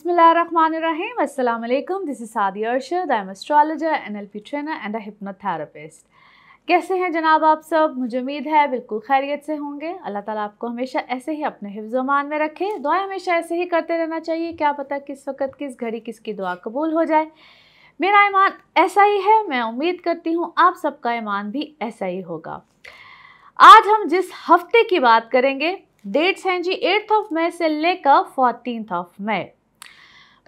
Bismillahirrahmanirrahim. Assalamu alaikum. This is Sadia Arshad. I am astrologer, NLP trainer and a hypnotherapist. कैसे हैं जनाब आप सब? मुझे उम्मीद है बिल्कुल खैरियत से होंगे। अल्लाह ताला आपको हमेशा ऐसे ही अपने हिफ्ज़-ओ-मान में रखे। दुआ हमेशा ऐसे ही करते रहना चाहिए। क्या पता किस वक्त किस घड़ी किसकी दुआ कबूल हो जाए। मेरा ईमान ऐसा ही है। मैं उम्मीद करती हूँ आप सबका ईमान भी ऐसा ही होगा। आज हम जिस हफ्ते की बात करेंगे, डेट्स हैं जी 8 मई से लेकर 14 मई।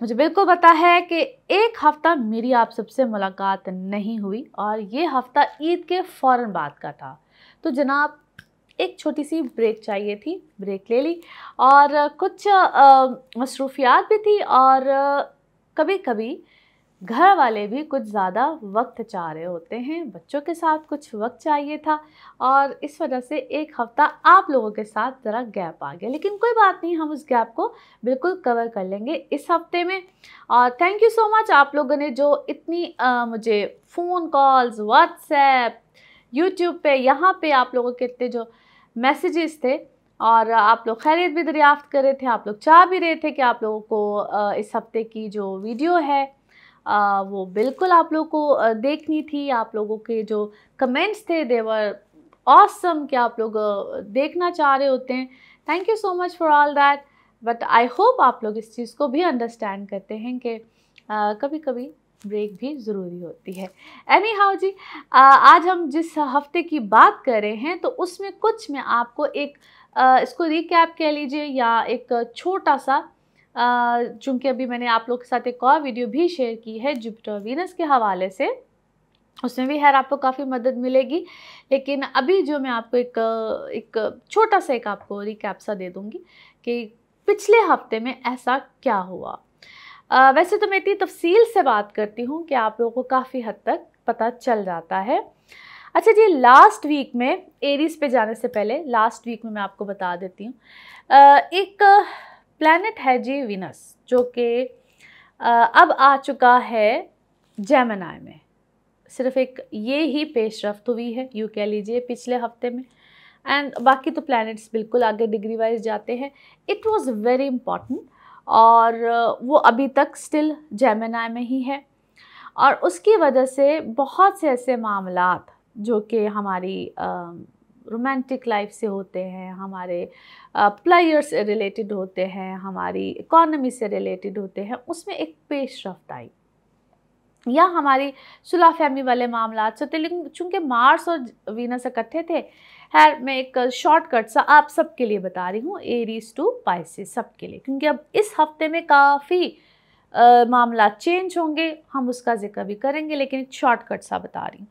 मुझे बिल्कुल पता है कि एक हफ़्ता मेरी आप सबसे मुलाकात नहीं हुई और ये हफ़्ता ईद के फ़ौरन बाद का था। तो जनाब एक छोटी सी ब्रेक चाहिए थी, ब्रेक ले ली और कुछ मसरूफ़ियात भी थी और कभी कभी घर वाले भी कुछ ज़्यादा वक्त चाह रहे होते हैं, बच्चों के साथ कुछ वक्त चाहिए था और इस वजह से एक हफ़्ता आप लोगों के साथ ज़रा गैप आ गया। लेकिन कोई बात नहीं, हम उस गैप को बिल्कुल कवर कर लेंगे इस हफ़्ते में। और थैंक यू सो मच आप लोगों ने जो इतनी मुझे फ़ोन कॉल्स, व्हाट्सएप, यूट्यूब पे, यहाँ पे आप लोगों के इतने जो मैसेजेस थे और आप लोग खैरियत भी दरियाफ़्त कर रहे थे, आप लोग चाह भी रहे थे कि आप लोगों को इस हफ़्ते की जो वीडियो है वो बिल्कुल आप लोगों को देखनी थी। आप लोगों के जो कमेंट्स थे दे वर ऑसम कि आप लोग देखना चाह रहे होते हैं। Thank you so much for all that. But I hope आप लोग इस चीज़ को भी अंडरस्टैंड करते हैं कि कभी कभी ब्रेक भी ज़रूरी होती है। एनी हाउ जी, आज हम जिस हफ्ते की बात कर रहे हैं तो उसमें कुछ मैं आपको एक इसको रिकैप कह लीजिए या एक छोटा सा, चूँकि अभी मैंने आप लोग के साथ एक और वीडियो भी शेयर की है जुपिटर वीनस के हवाले से, उसमें भी खैर आपको काफ़ी मदद मिलेगी। लेकिन अभी जो मैं आपको एक छोटा सा एक आपको रिकैप सा दे दूँगी कि पिछले हफ्ते में ऐसा क्या हुआ। वैसे तो मैं इतनी तफसील से बात करती हूँ कि आप लोगों को काफ़ी हद तक पता चल जाता है। अच्छा जी, लास्ट वीक में एरीज पे जाने से पहले लास्ट वीक में मैं आपको बता देती हूँ, एक प्लैनेट है जी वीनस, जो कि अब आ चुका है जेमिनी में। सिर्फ एक ये ही पेशरफ्त हुई है यूँ कह लीजिए पिछले हफ्ते में, एंड बाकी तो प्लैनेट्स बिल्कुल आगे डिग्री वाइज जाते हैं। इट वाज वेरी इम्पॉर्टेंट और वो अभी तक स्टिल जेमिनी में ही है और उसकी वजह से बहुत से ऐसे मामलात जो कि हमारी रोमांटिक लाइफ से होते हैं, हमारे प्लेयर्स से रिलेटेड होते हैं, हमारी इकोनॉमी से रिलेटेड होते हैं, उसमें एक पेशरफ्त आई, या हमारी सुलह फहमी वाले मामलात से। लेकिन चूँकि मार्स और वीनस इकट्ठे थे, खैर मैं एक शॉर्टकट सा आप सबके लिए बता रही हूँ, एरीज टू पाइसेस सबके लिए, क्योंकि अब इस हफ्ते में काफ़ी मामला चेंज होंगे, हम उसका जिक्र भी करेंगे, लेकिन एक शॉर्टकट सा बता रही हूँ।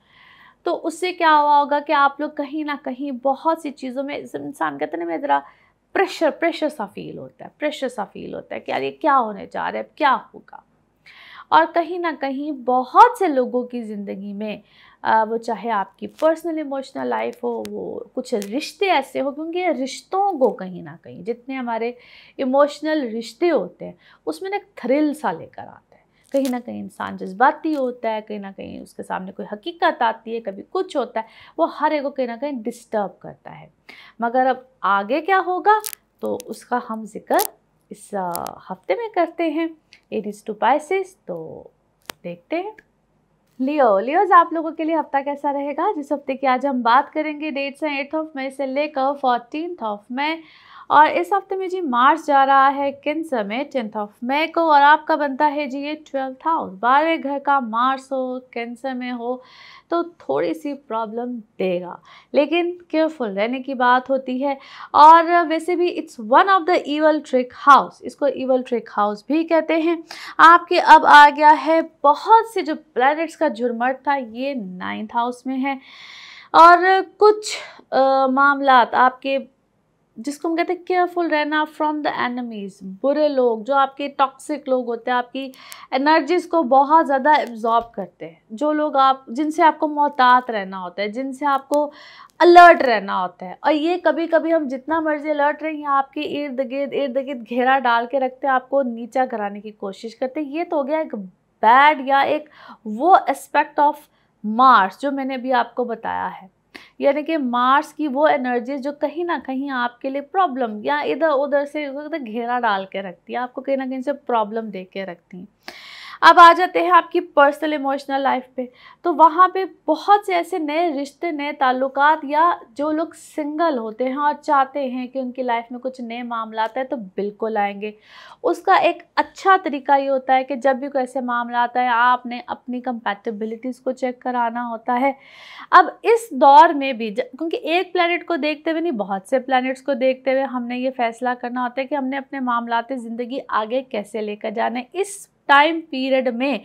तो उससे क्या हुआ होगा कि आप लोग कहीं ना कहीं बहुत सी चीज़ों में इंसान कहते हैं ना, में ज़रा प्रेशर सा फील होता है, प्रेशर सा फील होता है कि यार ये क्या होने जा रहा है, क्या होगा। और कहीं ना कहीं बहुत से लोगों की ज़िंदगी में वो चाहे आपकी पर्सनल इमोशनल लाइफ हो, वो कुछ रिश्ते ऐसे हो, क्योंकि रिश्तों को कहीं ना कहीं, जितने हमारे इमोशनल रिश्ते होते हैं उसमें एक थ्रिल सा लेकर आता है। कहीं ना कहीं इंसान जज्बाती होता है, कहीं ना कहीं उसके सामने कोई हकीकत आती है, कभी कुछ होता है, वो हर एक को कहीं ना कहीं डिस्टर्ब करता है। मगर अब आगे क्या होगा तो उसका हम जिक्र इस हफ्ते में करते हैं। एरीज टू पाइसेस, तो देखते हैं। लियोज आप लोगों के लिए हफ्ता कैसा रहेगा, जिस हफ्ते की आज हम बात करेंगे। डेट्स हैं 8 मई से लेकर 14 मई और इस हफ्ते में जी मार्स जा रहा है कैंसर में 10 मई को और आपका बनता है जी ये 12th हाउस। 12वें घर का मार्स हो, कैंसर में हो तो थोड़ी सी प्रॉब्लम देगा, लेकिन केयरफुल रहने की बात होती है। और वैसे भी it's one of the evil trick house, इसको इवल ट्रिक हाउस भी कहते हैं। आपके अब आ गया है बहुत से जो प्लैनेट्स का झुरमट था, ये 9th हाउस में है और कुछ मामलात आपके, जिसको हम कहते हैं केयरफुल रहना फ्रॉम द एनिमीज, बुरे लोग जो आपके टॉक्सिक लोग होते हैं, आपकी एनर्जीज को बहुत ज़्यादा एब्जॉर्ब करते हैं, जो लोग आप जिनसे आपको मोहतात रहना होता है, जिनसे आपको अलर्ट रहना होता है। और ये कभी कभी हम जितना मर्जी अलर्ट रहें, आपके इर्द गिर्द घेरा डाल के रखते हैं, आपको नीचा कराने की कोशिश करते हैं। ये तो हो गया एक बैड या एक वो एस्पेक्ट ऑफ मार्स जो मैंने अभी आपको बताया है। यानी कि मार्स की वो एनर्जी जो कहीं ना कहीं आपके लिए प्रॉब्लम या इधर उधर से घेरा डाल के रखती है, आपको कहीं ना कहीं से प्रॉब्लम दे के रखती हैं। अब आ जाते हैं आपकी पर्सनल इमोशनल लाइफ पे, तो वहाँ पे बहुत से ऐसे नए रिश्ते, नए ताल्लुकात, या जो लोग सिंगल होते हैं और चाहते हैं कि उनकी लाइफ में कुछ नए मामलात है तो बिल्कुल आएंगे। उसका एक अच्छा तरीका ये होता है कि जब भी कोई ऐसे मामला आता है आपने अपनी कंपैटिबिलिटीज़ को चेक कराना होता है। अब इस दौर में भी क्योंकि एक प्लैनेट को देखते हुए नहीं, बहुत से प्लैनेट्स को देखते हुए हमने ये फैसला करना होता है कि हमने अपने मामलात ज़िंदगी आगे कैसे लेकर जाना है। इस टाइम पीरियड में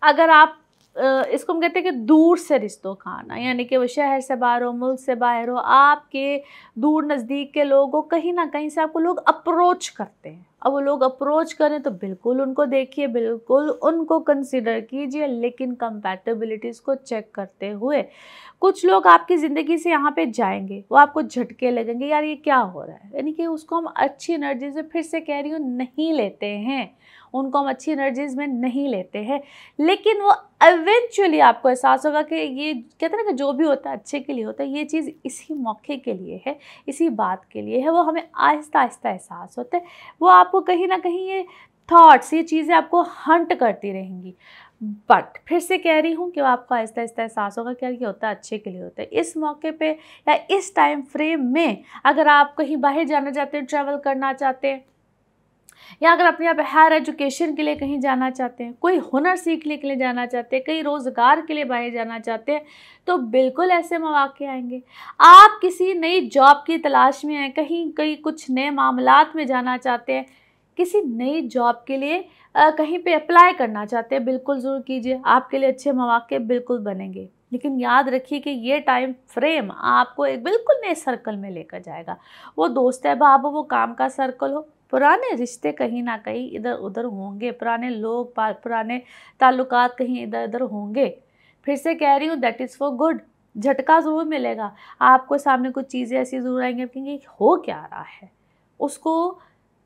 अगर आप इसको हम कहते हैं कि दूर से रिश्तों का आना, यानी कि वो शहर से बाहर हो, मुल्क से बाहर हो, आपके दूर नज़दीक के लोगों कहीं ना कहीं से आपको लोग अप्रोच करते हैं। अब वो लोग अप्रोच करें तो बिल्कुल उनको देखिए, बिल्कुल उनको कंसिडर कीजिए, लेकिन कंपैटिबिलिटीज़ को चेक करते हुए। कुछ लोग आपकी ज़िंदगी से यहाँ पे जाएंगे, वो आपको झटके लगेंगे, यार ये क्या हो रहा है, यानी कि उसको हम अच्छी एनर्जी से, फिर से कह रही हूँ, नहीं लेते हैं, उनको हम अच्छी एनर्जीज में नहीं लेते हैं। लेकिन वो इवेंचुअली आपको एहसास होगा कि ये कहते हैं ना कि जो भी होता है अच्छे के लिए होता है, ये चीज़ इसी मौके के लिए है, इसी बात के लिए है। वो हमें आहिस्ता आहिस्ता एहसास होता है, वो आपको कहीं ना कहीं ये थॉट्स, ये चीज़ें आपको हंट करती रहेंगी। बट फिर से कह रही हूँ कि वो आपको आहिस्ता आहिस्ता एहसास होगा कि यार ये होता है अच्छे के लिए होता है। इस मौके पे या इस टाइम फ्रेम में अगर आप कहीं बाहर जाना चाहते हैं, ट्रैवल करना चाहते हैं, या अगर अपने आप हायर एजुकेशन के लिए कहीं जाना चाहते हैं, कोई हुनर सीखने के लिए जाना चाहते हैं, कहीं रोज़गार के लिए बाहर जाना चाहते हैं, तो बिल्कुल ऐसे मौके आएंगे। आप किसी नई जॉब की तलाश में हैं, कहीं कुछ नए मामलात में जाना चाहते हैं, किसी नई जॉब के लिए कहीं पे अप्लाई करना चाहते हैं, बिल्कुल ज़रूर कीजिए, आपके लिए अच्छे मौके बिल्कुल बनेंगे। लेकिन याद रखिए कि ये टाइम फ्रेम आपको एक बिल्कुल नए सर्कल में लेकर जाएगा। वो दोस्त अहबाब हो, वो काम का सर्कल हो, पुराने रिश्ते कहीं ना कहीं इधर उधर होंगे, पुराने लोग, पुराने ताल्लुकात कहीं इधर उधर होंगे। फिर से कह रही हूँ, दैट इज़ फॉर गुड। झटका ज़रूर मिलेगा आपको, सामने कुछ चीज़ें ऐसी ज़रूर आएंगी कि हो क्या रहा है, उसको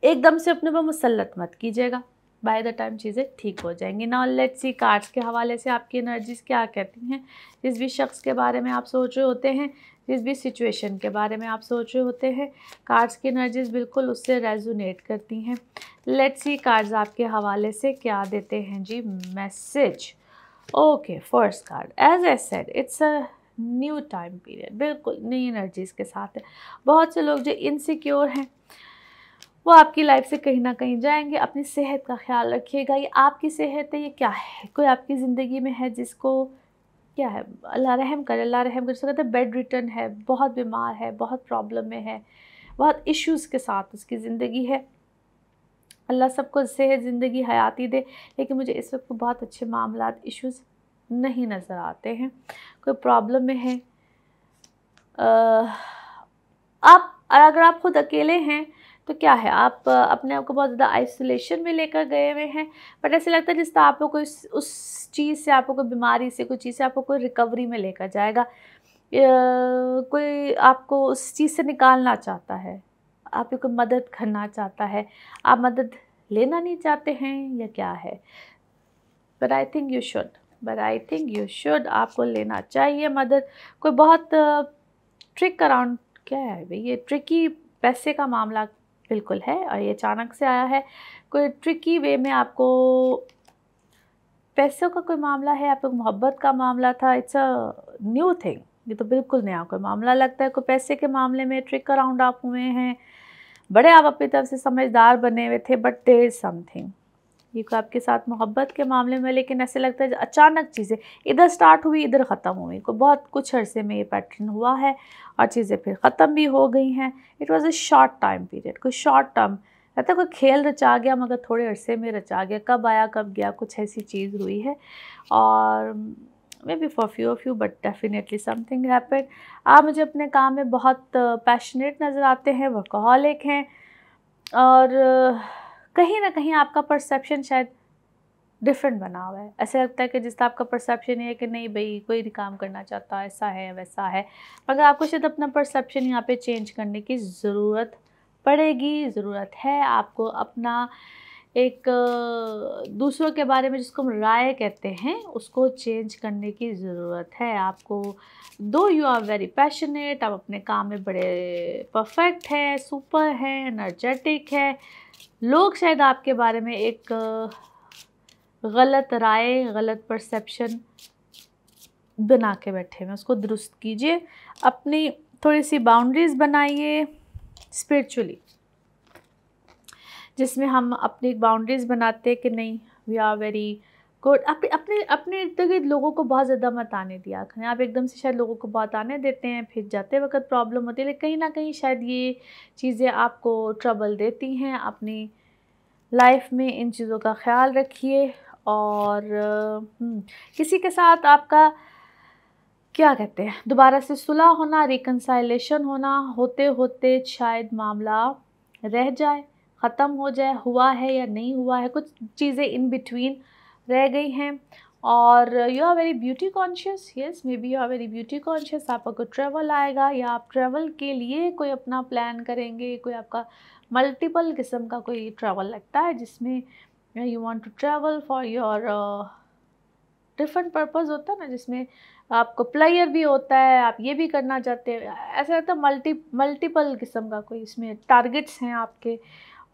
एकदम से अपने पर मुसल्लत मत कीजिएगा। बाय द टाइम चीज़ें ठीक हो जाएंगी। नाउ लेट्स सी कार्ड्स के हवाले से आपकी एनर्जीज क्या कहती हैं। जिस भी शख्स के बारे में आप सोच रहे होते हैं, जिस भी सिचुएशन के बारे में आप सोच रहे होते हैं, कार्ड्स की एनर्जीज बिल्कुल उससे रेजोनेट करती हैं। लेट्स सी कार्ड्स आपके हवाले से क्या देते हैं जी message. Okay, first card, as I said, it's a new time period, बिल्कुल नई एनर्जीज के साथ है। बहुत से लोग जो इनसिक्योर हैं वो आपकी लाइफ से कहीं ना कहीं जाएंगे। अपनी सेहत का ख्याल रखिएगा। ये आपकी सेहत है, ये क्या है, कोई आपकी ज़िंदगी में है जिसको क्या है, अल्लाह रहम करे, अल्लाह रहम करे। उसको कहते हैं बेड रिटर्न है, बहुत बीमार है, बहुत प्रॉब्लम में है, बहुत इश्यूज़ के साथ उसकी ज़िंदगी है। अल्लाह सबको सेहत, ज़िंदगी, हयाती दे। लेकिन मुझे इस वक्त बहुत अच्छे मामलात, इश्यूज़ नहीं नज़र आते हैं। कोई प्रॉब्लम में है। आप अगर आप खुद अकेले हैं तो क्या है, आप अपने आप को बहुत ज़्यादा आइसोलेशन में लेकर गए हुए हैं। बट ऐसे लगता है जिस तरह आपको कोई उस चीज़ से, आपको कोई बीमारी से, कोई चीज़ से आपको कोई रिकवरी में लेकर जाएगा, कोई आपको उस चीज़ से निकालना चाहता है, आपकी कोई मदद करना चाहता है। आप मदद लेना नहीं चाहते हैं या क्या है, but I think you should, आपको लेना चाहिए मदद। कोई बहुत ट्रिक अराउंड, क्या है भाई, ये ट्रिकी पैसे का मामला बिल्कुल है और ये अचानक से आया है। कोई ट्रिकी वे में आपको पैसों का कोई मामला है, आपको मोहब्बत का मामला था, इट्स अ न्यू थिंग, ये तो बिल्कुल नया कोई मामला लगता है। कोई पैसे के मामले में ट्रिक अराउंड आप हुए हैं, बड़े आप अपनी तरफ से समझदार बने हुए थे, बट देयर इज़ समथिंग, ये कोई आपके साथ मोहब्बत के मामले में, लेकिन ऐसे लगता है अचानक चीज़ें इधर स्टार्ट हुई, इधर ख़त्म हुई। को बहुत कुछ अरसे में ये पैटर्न हुआ है और चीज़ें फिर ख़त्म भी हो गई हैं। It was a short time period, कोई शॉर्ट टर्म रहता है, कोई खेल रचा गया मगर थोड़े अरसे में रचा गया, कब आया कब गया, कुछ ऐसी चीज़ हुई है। और may be for few of you, but definitely something happened. आप मुझे अपने काम में बहुत पैशनेट नज़र आते हैं, वर्कहॉलिक हैं, और कहीं ना कहीं आपका परसेप्शन शायद डिफरेंट बना हुआ है। ऐसा लगता है कि जिस तरह आपका परसेप्शन है कि नहीं भाई कोई नहीं काम करना चाहता, ऐसा है वैसा है, मगर आपको शायद अपना परसेप्शन यहाँ पे चेंज करने की ज़रूरत पड़ेगी, ज़रूरत है आपको अपना एक दूसरों के बारे में जिसको हम राय कहते हैं उसको चेंज करने की ज़रूरत है आपको। दो यू आर वेरी पैशनेट, आप अपने काम में बड़े परफेक्ट है, सुपर है, एनर्जेटिक है, लोग शायद आपके बारे में एक गलत राय, गलत परसेप्शन बना के बैठे हैं, उसको दुरुस्त कीजिए, अपनी थोड़ी सी बाउंड्रीज़ बनाइए स्पिरिचुअली, जिसमें हम अपनी बाउंड्रीज़ बनाते कि नहीं वी आर वेरी गुड। अपने इर्द गिर्द लोगों को बहुत ज़्यादा मत आने दिया करें। आप एकदम से शायद लोगों को बहुत आने देते हैं, फिर जाते वक्त प्रॉब्लम होती है, लेकिन कहीं ना कहीं शायद ये चीज़ें आपको ट्रबल देती हैं। अपनी लाइफ में इन चीज़ों का ख्याल रखिए। और किसी के साथ आपका क्या कहते हैं दोबारा से सुलह होना, रिकन्साइलेशन होना, होते होते शायद मामला रह जाए, ख़त्म हो जाए, हुआ है या नहीं हुआ है, कुछ चीज़ें इन बिटवीन रह गई हैं। और you are very beauty conscious, yes maybe you are very beauty conscious. आपका कोई ट्रैवल आएगा या आप ट्रैवल के लिए कोई अपना प्लान करेंगे, कोई आपका मल्टीपल किस्म का कोई ट्रैवल लगता है जिसमें you want to travel for your different purpose होता है ना, जिसमें आपको प्लेयर भी होता है, आप ये भी करना चाहते हैं, ऐसा लगता है मल्टीपल किस्म का कोई इसमें टारगेट्स हैं आपके।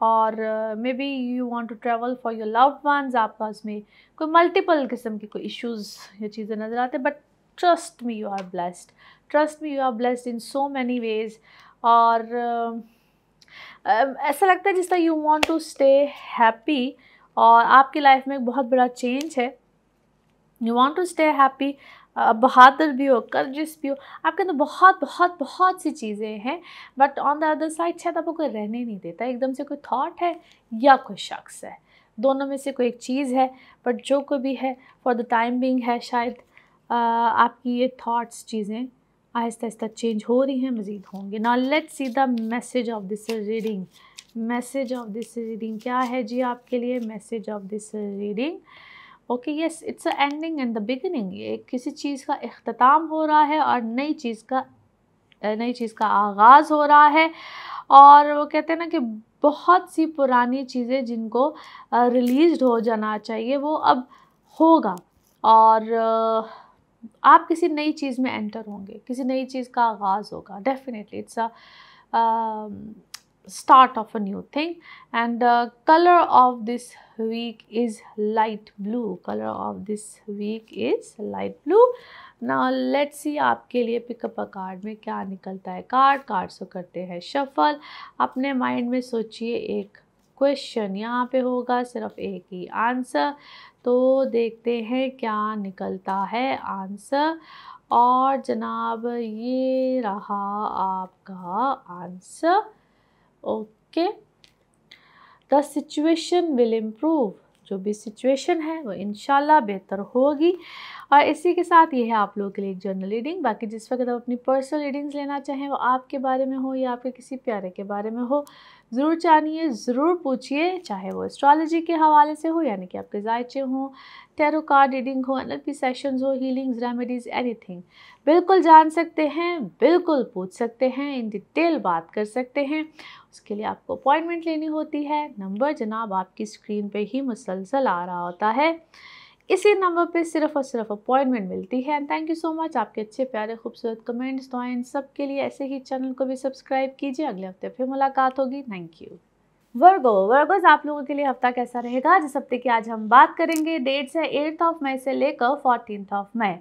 और maybe you want to travel for your loved ones, आपका उसमें कोई मल्टीपल किस्म के कोई इश्यूज़ या चीज़ें नज़र आते हैं। But trust me you are blessed, trust me you are blessed in so many ways. और ऐसा लगता है जिस तरह you want to stay happy, और आपकी लाइफ में एक बहुत बड़ा चेंज है। You want to stay happy, बहादुर भी हो, कर्जिस भी हो, आपके अंदर बहुत बहुत बहुत सी चीज़ें हैं, but on the other side शायद आपको कोई रहने नहीं देता। एकदम से कोई थॉट है या कोई शख्स है, दोनों में से कोई एक चीज़ है, बट जो कोई भी है फॉर द टाइम बिंग है, शायद आपकी ये थॉट्स चीज़ें आहिस्ता आहिस्ता चेंज हो रही हैं, मज़ीद होंगे। Now let's see the message of this reading. Message of this reading क्या है जी आपके लिए? Message of this reading, okay yes, it's a ending and the beginning. ये किसी चीज़ का इख्तिताम हो रहा है और नई चीज़ का आगाज़ हो रहा है। और वो कहते हैं ना कि बहुत सी पुरानी चीज़ें जिनको रिलीज़ हो जाना चाहिए वो अब होगा, और आप किसी नई चीज़ में एंटर होंगे, किसी नई चीज़ का आगाज़ होगा। Definitely it's a start of a new thing, and color of this week is light blue. Color of this week is light blue. Now let's see आपके लिए पिकअप अ कार्ड में क्या निकलता है। कार्ड्स को करते हैं शफल। अपने माइंड में सोचिए एक क्वेश्चन, यहाँ पे होगा सिर्फ एक ही आंसर, तो देखते हैं क्या निकलता है आंसर। और जनाब ये रहा आपका answer, okay. The situation will improve, जो भी सिचुएशन है वो इंशाल्लाह बेहतर होगी। और इसी के साथ ये है आप लोगों के लिए एक जर्नल रीडिंग। बाकी जिस वक्त आप अपनी पर्सनल रीडिंग्स लेना चाहें, वो आपके बारे में हो या आपके किसी प्यारे के बारे में हो, ज़रूर जानिए, ज़रूर पूछिए, चाहे वो एस्ट्रोलॉजी के हवाले से हो, यानी कि आपके जायचे हों, टैरो कार्ड रीडिंग हो, NLP सेशंस हो, हीलिंग्स, रेमेडीज़, एनीथिंग, बिल्कुल जान सकते हैं, बिल्कुल पूछ सकते हैं, इन डिटेल बात कर सकते हैं। उसके लिए आपको अपॉइंटमेंट लेनी होती है। नंबर जनाब आपकी स्क्रीन पे ही मुसलसल आ रहा होता है, इसी नंबर पे सिर्फ़ और सिर्फ अपॉइंटमेंट मिलती है। And thank you so much, आपके अच्छे प्यारे खूबसूरत कमेंट्स, दुआएं, इन सब के लिए। ऐसे ही चैनल को भी सब्सक्राइब कीजिए। अगले हफ्ते फिर मुलाकात होगी। Thank you. वर्गोस आप लोगों के लिए हफ्ता कैसा रहेगा? जिस हफ्ते की आज हम बात करेंगे, डेट्स है 8 मई से लेकर 14 मई।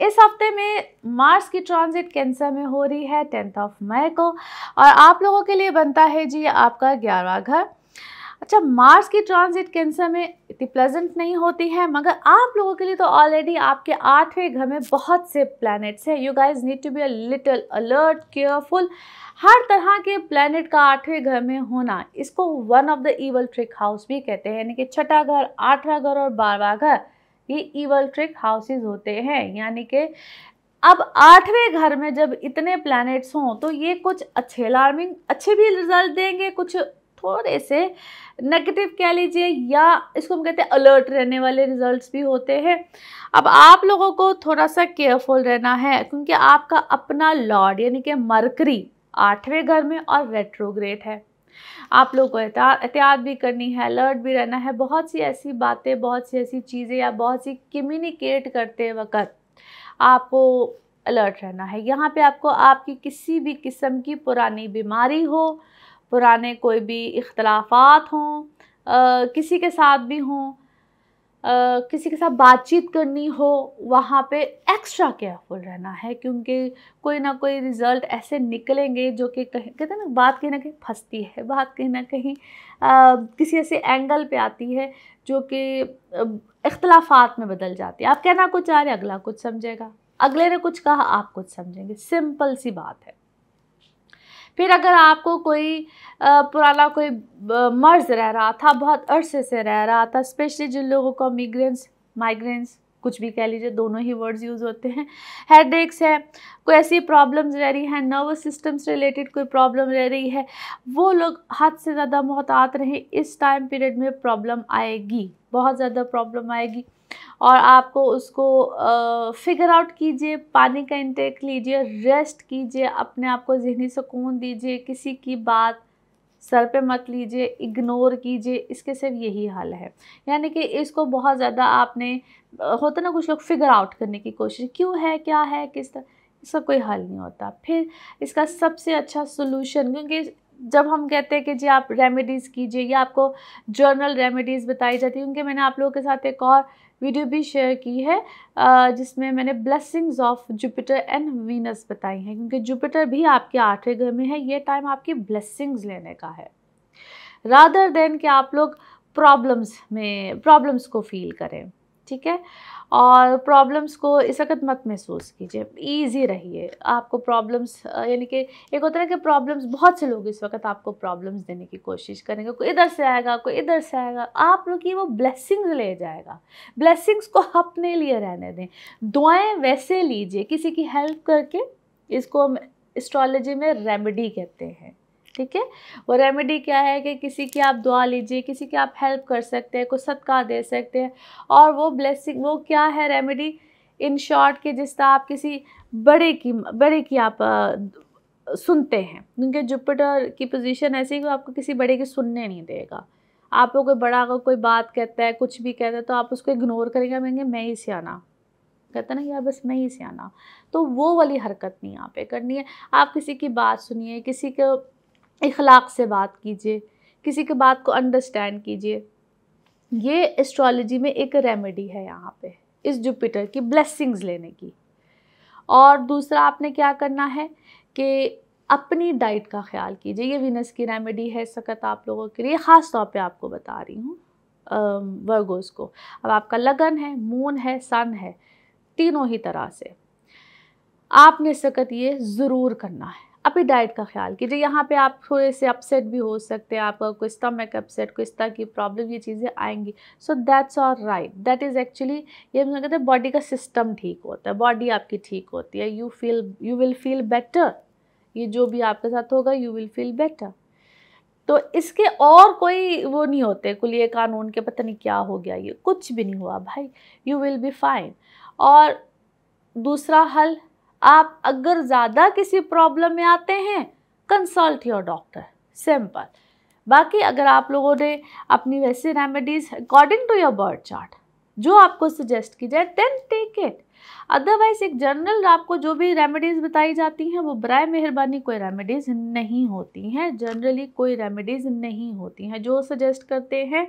इस हफ्ते में मार्स की ट्रांजिट कैंसर में हो रही है 10 मई को, और आप लोगों के लिए बनता है जी आपका 11वां घर। अच्छा, मार्स की ट्रांजिट कैंसर में इतनी प्लेजेंट नहीं होती है, मगर आप लोगों के लिए तो ऑलरेडी आपके 8वें घर में बहुत से प्लैनेट्स हैं। You guys need to be a little alert, careful. हर तरह के प्लैनेट का 8वें घर में होना, इसको वन ऑफ द ईवल ट्रिक हाउस भी कहते हैं, यानी कि छठा घर, 8वां घर और 12वां घर, ये ईवल ट्रिक हाउसेज होते हैं। यानी कि अब 8वें घर में जब इतने प्लैनेट्स हों तो ये कुछ अच्छे अलार्मिंग अच्छे भी रिजल्ट देंगे, कुछ थोड़े से नेगेटिव कह लीजिए, या इसको हम कहते हैं अलर्ट रहने वाले रिजल्ट्स भी होते हैं। अब आप लोगों को थोड़ा सा केयरफुल रहना है, क्योंकि आपका अपना लॉर्ड यानी कि मरकरी 8वें घर में और रेट्रोग्रेड है। आप लोग को एहतियात भी करनी है, अलर्ट भी रहना है। बहुत सी ऐसी बातें, बहुत सी ऐसी चीज़ें या बहुत सी कम्युनिकेट करते वक्त आपको अलर्ट रहना है। यहाँ पे आपको आपकी किसी भी किस्म की पुरानी बीमारी हो, पुराने कोई भी इख्तलाफात हों, किसी के साथ भी हों, किसी के साथ बातचीत करनी हो, वहाँ पे एक्स्ट्रा केयरफुल रहना है, क्योंकि कोई ना कोई रिज़ल्ट ऐसे निकलेंगे जो कि कहीं, कहते हैं ना, बात कहीं ना कहीं फंसती है, बात कहीं ना कहीं किसी ऐसे एंगल पे आती है जो कि इख्तलाफात में बदल जाती है। आप कहना कुछ चाह रहे, अगला कुछ समझेगा, अगले ने कुछ कहा, आप कुछ समझेंगे। सिंपल सी बात है। फिर अगर आपको कोई पुराना कोई मर्ज़ रह रहा था, बहुत अरसे से रह रहा था, स्पेशली जिन लोगों को माइग्रेन्स कुछ भी कह लीजिए, दोनों ही वर्ड्स यूज़ होते हैं, हेडेक्स है, कोई ऐसी प्रॉब्लम्स रह रही हैं, नर्वस सिस्टम से रिलेटेड कोई प्रॉब्लम रह रही है, वो लोग हद से ज़्यादा मोहतात रहें। इस टाइम पीरियड में प्रॉब्लम आएगी, बहुत ज़्यादा प्रॉब्लम आएगी, और आपको उसको फिगर आउट कीजिए, पानी का इंटेक लीजिए, रेस्ट कीजिए, अपने आप को ज़हनी सुकून दीजिए, किसी की बात सर पे मत लीजिए, इग्नोर कीजिए। इसके सिर्फ यही हल है। यानी कि इसको बहुत ज़्यादा आपने होता ना, कुछ लोग फिगर आउट करने की कोशिश, क्यों है, क्या है, किस तरह, इसका कोई हल नहीं होता। फिर इसका सबसे अच्छा सोल्यूशन, क्योंकि जब हम कहते हैं कि जी आप रेमेडीज़ कीजिए, या आपको जर्नल रेमेडीज़ बताई जाती है, क्योंकि मैंने आप लोगों के साथ एक और वीडियो भी शेयर की है जिसमें मैंने blessings of Jupiter and Venus बताई हैं, क्योंकि जुपिटर भी आपके 8वें घर में है। ये टाइम आपकी ब्लेसिंग्स लेने का है, रादर देन कि आप लोग प्रॉब्लम्स को फील करें, ठीक है। और प्रॉब्लम्स को इस वक्त मत महसूस कीजिए, ईजी रहिए। आपको प्रॉब्लम्स यानी कि एक होता है कि प्रॉब्लम्स, बहुत से लोग इस वक्त आपको प्रॉब्लम्स देने की कोशिश करेंगे, कोई इधर से आएगा, कोई इधर से आएगा, आप लोग की वो ब्लेसिंग्स ले जाएगा। ब्लेसिंग्स को अपने लिए रहने दें, दुआएं वैसे लीजिए, किसी की हेल्प करके, इसको हम एस्ट्रोलॉजी में रेमेडी कहते हैं, ठीक है। वो रेमेडी क्या है कि किसी की आप दुआ लीजिए, किसी की आप हेल्प कर सकते हैं, कुछ सदका दे सकते हैं, और वो ब्लेसिंग, वो क्या है रेमेडी, इन शॉर्ट कि जिस तरह आप किसी बड़े की आप सुनते हैं, क्योंकि जुपिटर की पोजीशन ऐसी है कि आपको किसी बड़े की सुनने नहीं देगा। आपको कोई बड़ा अगर कोई बात कहता है, कुछ भी कहता है, तो आप उसको इग्नोर करेंगे, कहेंगे मैं ही सियाना, कहता ना यार बस मैं ही सियाना। तो वो वाली हरकत नहीं यहाँ पे करनी है। आप किसी की बात सुनिए, किसी को इखलाक से बात कीजिए, किसी की बात को अंडरस्टैंड कीजिए। ये एस्ट्रोलॉजी में एक रेमेडी है यहाँ पे, इस जुपिटर की ब्लेसिंग्स लेने की। और दूसरा आपने क्या करना है कि अपनी डाइट का ख्याल कीजिए। ये वीनस की रेमेडी है इस वक्त आप लोगों के लिए, ख़ास तौर पे आपको बता रही हूँ वर्गोस को। अब आपका लगन है, मून है, सन है, तीनों ही तरह से आपने इस वक्त ये ज़रूर करना है, अपनी डाइट का ख्याल कीजिए। यहाँ पे आप थोड़े से अपसेट भी हो सकते हैं, आपका कोई स्टमक अपसेट, कोई इस तरह की प्रॉब्लम, ये चीज़ें आएंगी। So that's all right, that is actually, ये हम कहते हैं बॉडी का सिस्टम ठीक होता है, बॉडी आपकी ठीक होती है, यू विल फील बेटर। ये जो भी आपके साथ होगा, यू विल फील बेटर। तो इसके और कोई वो नहीं होते कुलिये कानून के, पता नहीं क्या हो गया, ये कुछ भी नहीं हुआ भाई, यू विल बी फाइन। और दूसरा हल, आप अगर ज़्यादा किसी प्रॉब्लम में आते हैं, कंसल्ट योर डॉक्टर, सिंपल। बाकी अगर आप लोगों ने अपनी वैसी remedies according to your birth chart जो आपको सजेस्ट की जाए, देन टेक इट। अदरवाइज एक जनरल आपको जो भी रेमेडीज़ बताई जाती हैं, वो बराए मेहरबानी कोई रेमेडीज़ नहीं होती हैं, जनरली कोई रेमेडीज़ नहीं होती हैं। जो सजेस्ट करते हैं,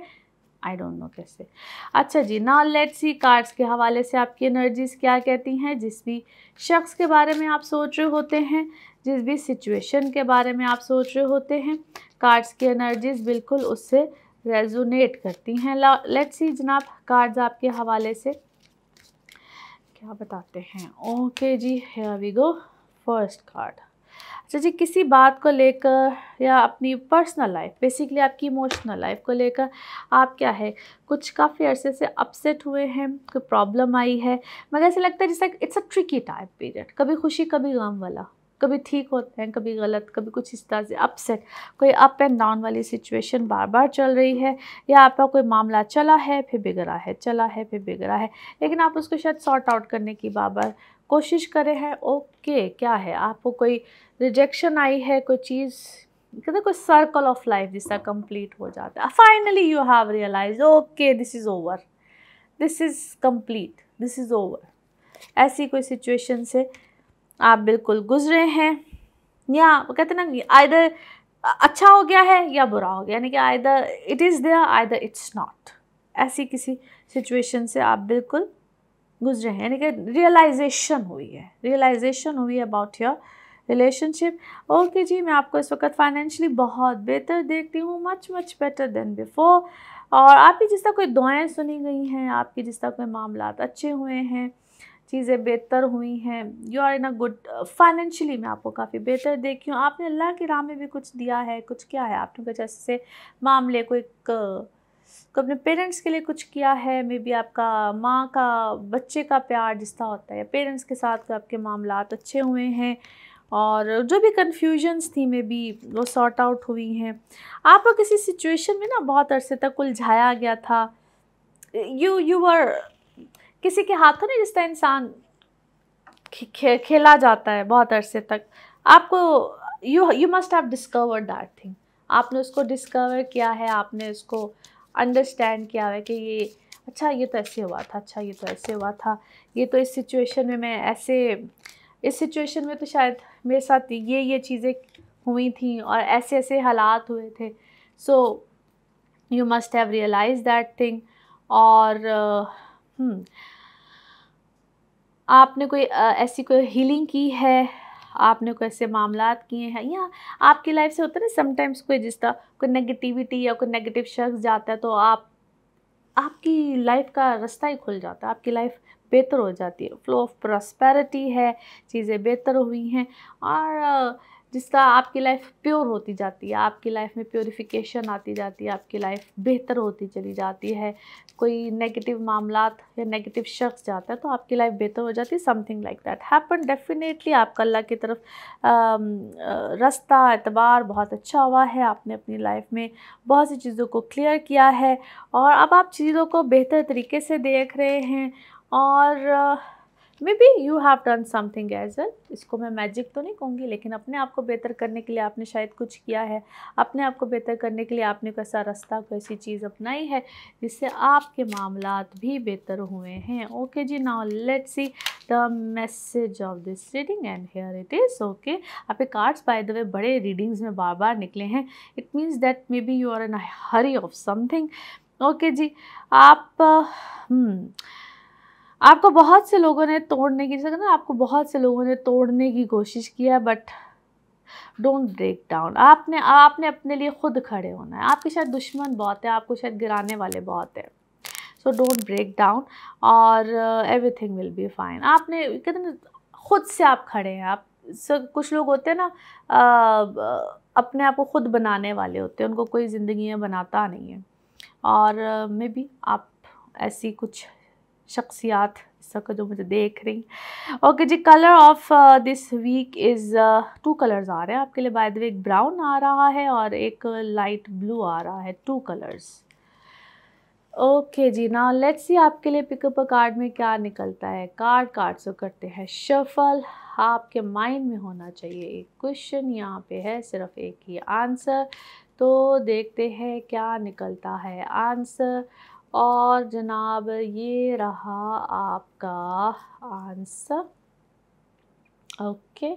आई डोंट नो कैसे। अच्छा जी, नाउ लेट्स सी कार्ड्स के हवाले से आपकी एनर्जीज़ क्या कहती हैं। जिस भी शख्स के बारे में आप सोच रहे होते हैं, जिस भी सिचुएशन के बारे में आप सोच रहे होते हैं, कार्ड्स की एनर्जीज़ बिल्कुल उससे रेजोनेट करती हैं। लेट्स सी जनाब, कार्ड्स आपके हवाले से क्या बताते हैं। ओके जी, here we go, first card. अच्छा जी, किसी बात को लेकर या अपनी पर्सनल लाइफ, बेसिकली आपकी इमोशनल लाइफ को लेकर आप क्या है, कुछ काफ़ी अरसे से अपसेट हुए हैं, कोई प्रॉब्लम आई है, मगर ऐसा लगता है जैसे it's a tricky type period, कभी खुशी कभी गम वाला, कभी ठीक होते हैं कभी गलत, कभी कुछ इस तरह से अपसेट, कोई अप एंड डाउन वाली सिचुएशन बार बार चल रही है, या आपका कोई मामला चला है फिर बिगड़ा है, चला है फिर बिगड़ा है, लेकिन आप उसको शायद सॉर्ट आउट करने की बार बार कोशिश करे हैं। ओके, क्या है, आपको कोई रिजेक्शन आई है, कोई चीज़ कहते कोई सर्कल ऑफ लाइफ जिसका कंप्लीट हो जाता है। Finally you have realise okay this is over, this is complete, this is over. ऐसी कोई सिचुएशन से आप बिल्कुल गुजरे हैं, या कहते ना आइदर अच्छा हो गया है या बुरा हो गया, यानी कि either it is there either it's not. ऐसी किसी सिचुएशन से आप बिल्कुल गुजरे हैं, यानी कि रियलाइजेशन हुई है अबाउट योर रिलेशनशिप। ओके जी, मैं आपको इस वक्त फाइनेंशियली बहुत बेहतर देखती हूँ, मच बेटर देन बिफोर। और आपकी जिस तरह कोई दुआएं सुनी गई हैं, आपकी जिस तरह कोई मामलात अच्छे हुए हैं, चीज़ें बेहतर हुई हैं, you are in a good financially मैं आपको काफ़ी बेहतर देखी हूँ। आपने अल्लाह की राह में भी कुछ दिया है, कुछ किया है आपने, कुछ ऐसे मामले कोई अपने पेरेंट्स के लिए कुछ किया है, मे बी आपका माँ का बच्चे का प्यार जिस तरह होता है, या पेरेंट्स के साथ आपके मामलात अच्छे हुए हैं, और जो भी कन्फ्यूजन्स थी मे बी वो सॉर्ट आउट हुई हैं। आपको किसी सिचुएशन में ना बहुत अरसे तक उलझाया गया था, यू वर किसी के हाथों नहीं, जिस तरह इंसान खेला जाता है बहुत अरसे तक, आपको you must have discovered that thing. आपने उसको डिस्कवर किया है, आपने उसको अंडरस्टैंड किया है कि ये अच्छा ये तो ऐसे हुआ था, अच्छा ये तो ऐसे हुआ था, ये तो इस सिचुएशन में मैं ऐसे, इस सिचुएशन में तो शायद मेरे साथ ये चीज़ें हुई थी और ऐसे ऐसे हालात हुए थे। So you must have realise that thing. और आपने कोई ऐसी कोई हीलिंग की है, आपने कोई ऐसे मामलात किए हैं, या आपकी लाइफ से होता है ना समटाइम्स कोई जिस तरह कोई नेगेटिविटी या कोई नेगेटिव शख्स जाता है तो आपकी लाइफ का रास्ता ही खुल जाता है, आपकी लाइफ बेहतर हो जाती है, फ्लो ऑफ प्रॉस्पेरिटी है, चीज़ें बेहतर हुई हैं, और जिस तरह आपकी लाइफ प्योर होती जाती है, आपकी लाइफ में प्योरिफिकेशन आती जाती है, आपकी लाइफ बेहतर होती चली जाती है। कोई नेगेटिव मामलात या नेगेटिव शख्स जाता है तो आपकी लाइफ बेहतर हो जाती है, something like that happen. Definitely आपका अल्लाह की तरफ रास्ता एतबार बहुत अच्छा हुआ है, आपने अपनी लाइफ में बहुत सी चीज़ों को क्लियर किया है, और अब आप चीज़ों को बेहतर तरीके से देख रहे हैं, और maybe you have done something as well. इसको मैं मैजिक तो नहीं कहूँगी, लेकिन अपने आप को बेहतर करने के लिए आपने शायद कुछ किया है, अपने आप को बेहतर करने के लिए आपने कोई ऐसा रास्ता, कोई ऐसी चीज़ अपनाई है जिससे आपके मामलात भी बेहतर हुए हैं। ओके जी, now let's see the message of this reading and here it is. Okay, आपके कार्ड्स बाय द वे बड़े रीडिंग्स में बार बार निकले हैं, it means that maybe you are in a hurry of something. Okay जी, आपको बहुत से लोगों ने तोड़ने की, जैसे ना आपको बहुत से लोगों ने तोड़ने की कोशिश किया, बट डोंट ब्रेक डाउन। आपने अपने लिए खुद खड़े होना है। आपके शायद दुश्मन बहुत है, आपको शायद गिराने वाले बहुत है, सो डोंट ब्रेक डाउन और एवरीथिंग विल बी फाइन। आपने कहते ना खुद से आप खड़े हैं। आप कुछ लोग होते हैं ना अपने आप को खुद बनाने वाले होते हैं, उनको कोई ज़िंदगी में बनाता नहीं है, और मे बी आप ऐसी कुछ शख्सियात इस वक्त जो मुझे देख रही। ओके जी, colour of this week is 2 colours आ रहे हैं आपके लिए बाय द वे। एक ब्राउन आ रहा है और एक लाइट ब्लू आ रहा है, 2 कलर्स। ओके जी, ना लेट्स सी आपके लिए पिकअप अ कार्ड में क्या निकलता है। कार्ड से करते हैं शफल। आपके माइंड में होना चाहिए एक क्वेश्चन, यहाँ पे है सिर्फ एक ही आंसर, तो देखते हैं क्या निकलता है आंसर। और जनाब ये रहा आपका answer. Okay,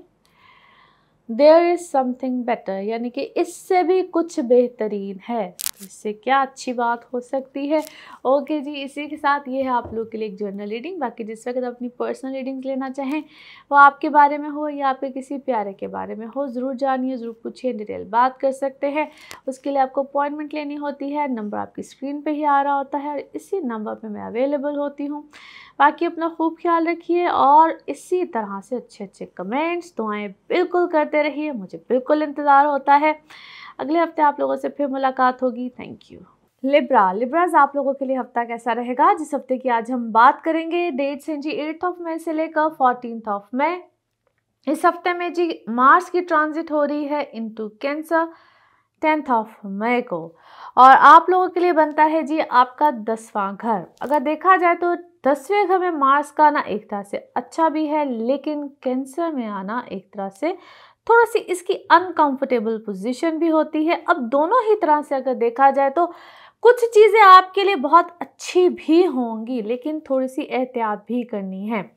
there is something better, यानी कि इससे भी कुछ बेहतरीन है। इससे क्या अच्छी बात हो सकती है। ओके जी, इसी के साथ ये है आप लोग के लिए एक जर्नल रीडिंग। बाकी जिस वक्त अपनी पर्सनल रीडिंग्स लेना चाहें, वो आपके बारे में हो या आपके किसी प्यारे के बारे में हो, ज़रूर जानिए, ज़रूर पूछिए, डिटेल बात कर सकते हैं। उसके लिए आपको अपॉइंटमेंट लेनी होती है। नंबर आपकी स्क्रीन पर ही आ रहा होता है, इसी नंबर पर मैं अवेलेबल होती हूँ। बाकी अपना खूब ख्याल रखिए, और इसी तरह से अच्छे अच्छे कमेंट्स, दुआएं बिल्कुल करते रहिए। मुझे बिल्कुल इंतज़ार होता है। अगले हफ्ते आप लोगों से फिर मुलाकात होगी। Thank you. लिब्राज आप लोगों के लिए हफ्ता कैसा रहेगा, जिस हफ्ते की आज हम बात करेंगे। डेट्स हैं जी 8 मई से लेकर 14 मई। इस हफ्ते में जी मार्स की ट्रांजिट हो रही है इनटू कैंसर 10 मई को, और आप लोगों के लिए बनता है जी आपका 10वां घर। अगर देखा जाए तो 10वें घर में मार्स का आना एक तरह से अच्छा भी है, लेकिन कैंसर में आना एक तरह से थोड़ा सी इसकी अनकंफर्टेबल पोजीशन भी होती है। अब दोनों ही तरह से अगर देखा जाए तो कुछ चीज़ें आपके लिए बहुत अच्छी भी होंगी, लेकिन थोड़ी सी एहतियात भी करनी है।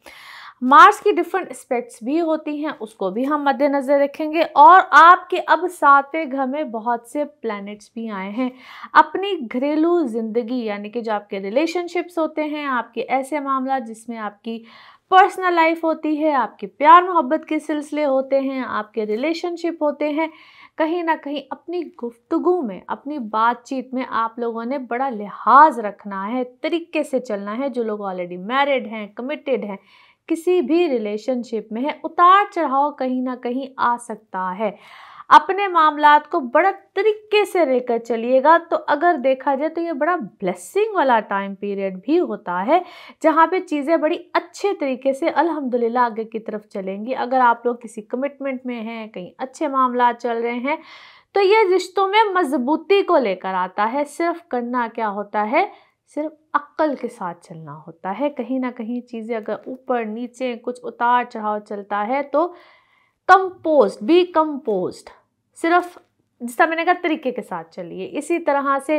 मार्स की डिफरेंट एस्पेक्ट्स भी होती हैं, उसको भी हम मद्देनज़र रखेंगे। और आपके अब 7वें घर में बहुत से प्लैनेट्स भी आए हैं। अपनी घरेलू ज़िंदगी यानी कि जो आपके रिलेशनशिप्स होते हैं, आपके ऐसे मामला जिसमें आपकी पर्सनल लाइफ होती है, आपके प्यार मोहब्बत के सिलसिले होते हैं, आपके रिलेशनशिप होते हैं, कहीं ना कहीं अपनी गुफ्तगू में, अपनी बातचीत में आप लोगों ने बड़ा लिहाज रखना है, तरीके से चलना है। जो लोग ऑलरेडी मैरिड हैं, कमिटेड हैं, किसी भी रिलेशनशिप में है, उतार चढ़ाव कहीं ना कहीं आ सकता है। अपने मामलात को बड़ा तरीके से लेकर चलिएगा। तो अगर देखा जाए तो ये बड़ा ब्लेसिंग वाला टाइम पीरियड भी होता है, जहाँ पे चीज़ें बड़ी अच्छे तरीके से अल्हम्दुलिल्लाह आगे की तरफ चलेंगी। अगर आप लोग किसी कमिटमेंट में हैं, कहीं अच्छे मामला चल रहे हैं, तो ये रिश्तों में मजबूती को लेकर आता है। सिर्फ करना क्या होता है, सिर्फ अक्ल के साथ चलना होता है। कहीं ना कहीं चीज़ें अगर ऊपर नीचे कुछ उतार चढ़ाव चलता है तो कंपोज्ड, बी कंपोज्ड, सिर्फ जिस मैंने कहा तरीके के साथ चलिए। इसी तरह से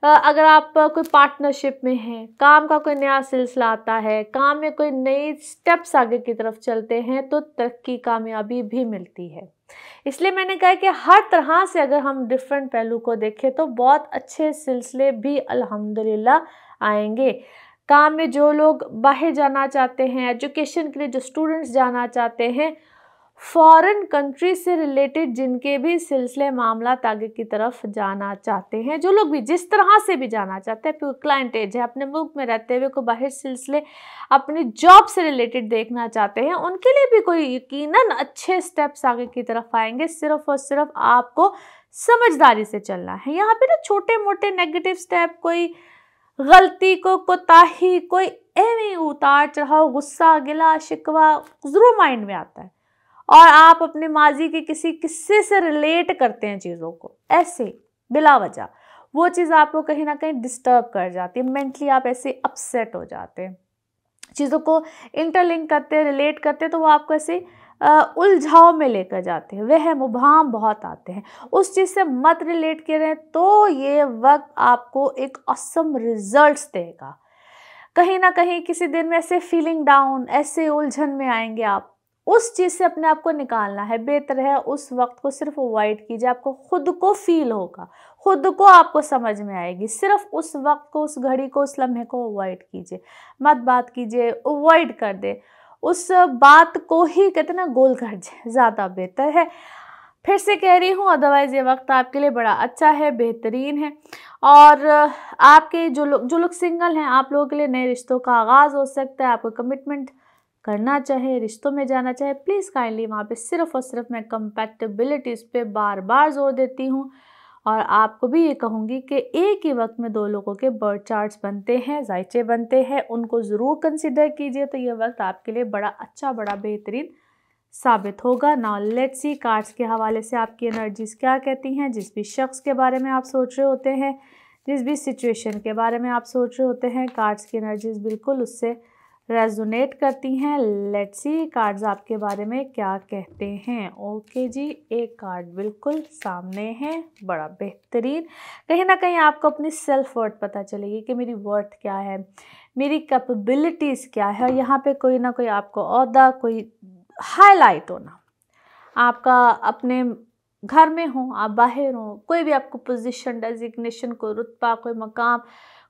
अगर आप कोई पार्टनरशिप में हैं, काम का कोई नया सिलसिला आता है, काम में कोई नए स्टेप्स आगे की तरफ चलते हैं, तो तरक्की, कामयाबी भी मिलती है। इसलिए मैंने कहा कि हर तरह से अगर हम डिफरेंट पहलू को देखें तो बहुत अच्छे सिलसिले भी अल्हम्दुलिल्लाह आएंगे। काम में जो लोग बाहर जाना चाहते हैं, एजुकेशन के लिए जो स्टूडेंट्स जाना चाहते हैं, फॉरेन कंट्री से रिलेटेड जिनके भी सिलसिले मामला आगे की तरफ जाना चाहते हैं, जो लोग भी जिस तरह से भी जाना चाहते हैं, कोई क्लाइंट एज है, अपने मुल्क में रहते हुए कोई बाहर सिलसिले अपनी जॉब से रिलेटेड देखना चाहते हैं, उनके लिए भी कोई यकीनन अच्छे स्टेप्स आगे की तरफ आएंगे। सिर्फ और सिर्फ आपको समझदारी से चलना है। यहाँ पे ना छोटे मोटे नेगेटिव स्टेप, कोई गलती को कोताही, कोई एवं उतार चढ़ाव, गुस्सा, गिला शिकवा जरूर माइंड में आता है, और आप अपने माजी के किसी किस्से से रिलेट करते हैं चीज़ों को ऐसे बिला वजह, वो चीज़ आपको कहीं ना कहीं डिस्टर्ब कर जाती है। मेंटली आप ऐसे अपसेट हो जाते हैं, चीज़ों को इंटरलिंक करते हैं, रिलेट करते हैं, तो वो आपको ऐसे उलझाव में लेकर जाते हैं, वह मुबहम बहुत आते हैं। उस चीज़ से मत रिलेट करें तो ये वक्त आपको एक असम रिजल्ट्स देगा। कहीं ना कहीं किसी दिन में ऐसे फीलिंग डाउन, ऐसे उलझन में आएंगे आप, उस चीज़ से अपने आप को निकालना है। बेहतर है उस वक्त को सिर्फ अवॉइड कीजिए, आपको खुद को फील होगा, खुद को आपको समझ में आएगी। सिर्फ उस वक्त को, उस घड़ी को, उस लम्हे को अवॉइड कीजिए, मत बात कीजिए, अवॉइड कर दे उस बात को ही, कहते ना गोल कर जाए, ज़्यादा बेहतर है। फिर से कह रही हूँ, अदरवाइज़ ये वक्त आपके लिए बड़ा अच्छा है, बेहतरीन है। और आपके जो लोग सिंगल हैं, आप लोगों के लिए नए रिश्तों का आगाज़ हो सकता है। आपको कमिटमेंट करना चाहे, रिश्तों में जाना चाहे, प्लीज़ काइंडली वहाँ पे सिर्फ और सिर्फ मैं कंपैटिबिलिटीज़ पे बार बार जोर देती हूँ। और आपको भी ये कहूँगी कि एक ही वक्त में दो लोगों के बर्थ चार्ट्स बनते हैं, जायचे बनते हैं, उनको ज़रूर कंसिडर कीजिए। तो ये वक्त आपके लिए बड़ा अच्छा, बड़ा बेहतरीन साबित होगा। नाउ लेट्स सी कार्ड्स के हवाले से आपकी एनर्जीज़ क्या कहती हैं। जिस भी शख्स के बारे में आप सोच रहे होते हैं, जिस भी सिचुएशन के बारे में आप सोच रहे होते हैं, कार्ड्स की एनर्जीज़ बिल्कुल उससे रेजोनेट करती हैं। लेट्स सी कार्ड्स आपके बारे में क्या कहते हैं। ओके जी, एक कार्ड बिल्कुल सामने है, बड़ा बेहतरीन। कहीं ना कहीं आपको अपनी सेल्फ वर्थ पता चलेगी कि मेरी वर्थ क्या है, मेरी कैपेबिलिटीज़ क्या है। यहाँ पे कोई ना कोई आपको ओहदा, कोई हाईलाइट होना, आपका अपने घर में हो, आप बाहर हो, कोई भी आपको पोजीशन, डेजिग्नेशन, कोई रुतबा, कोई मकाम,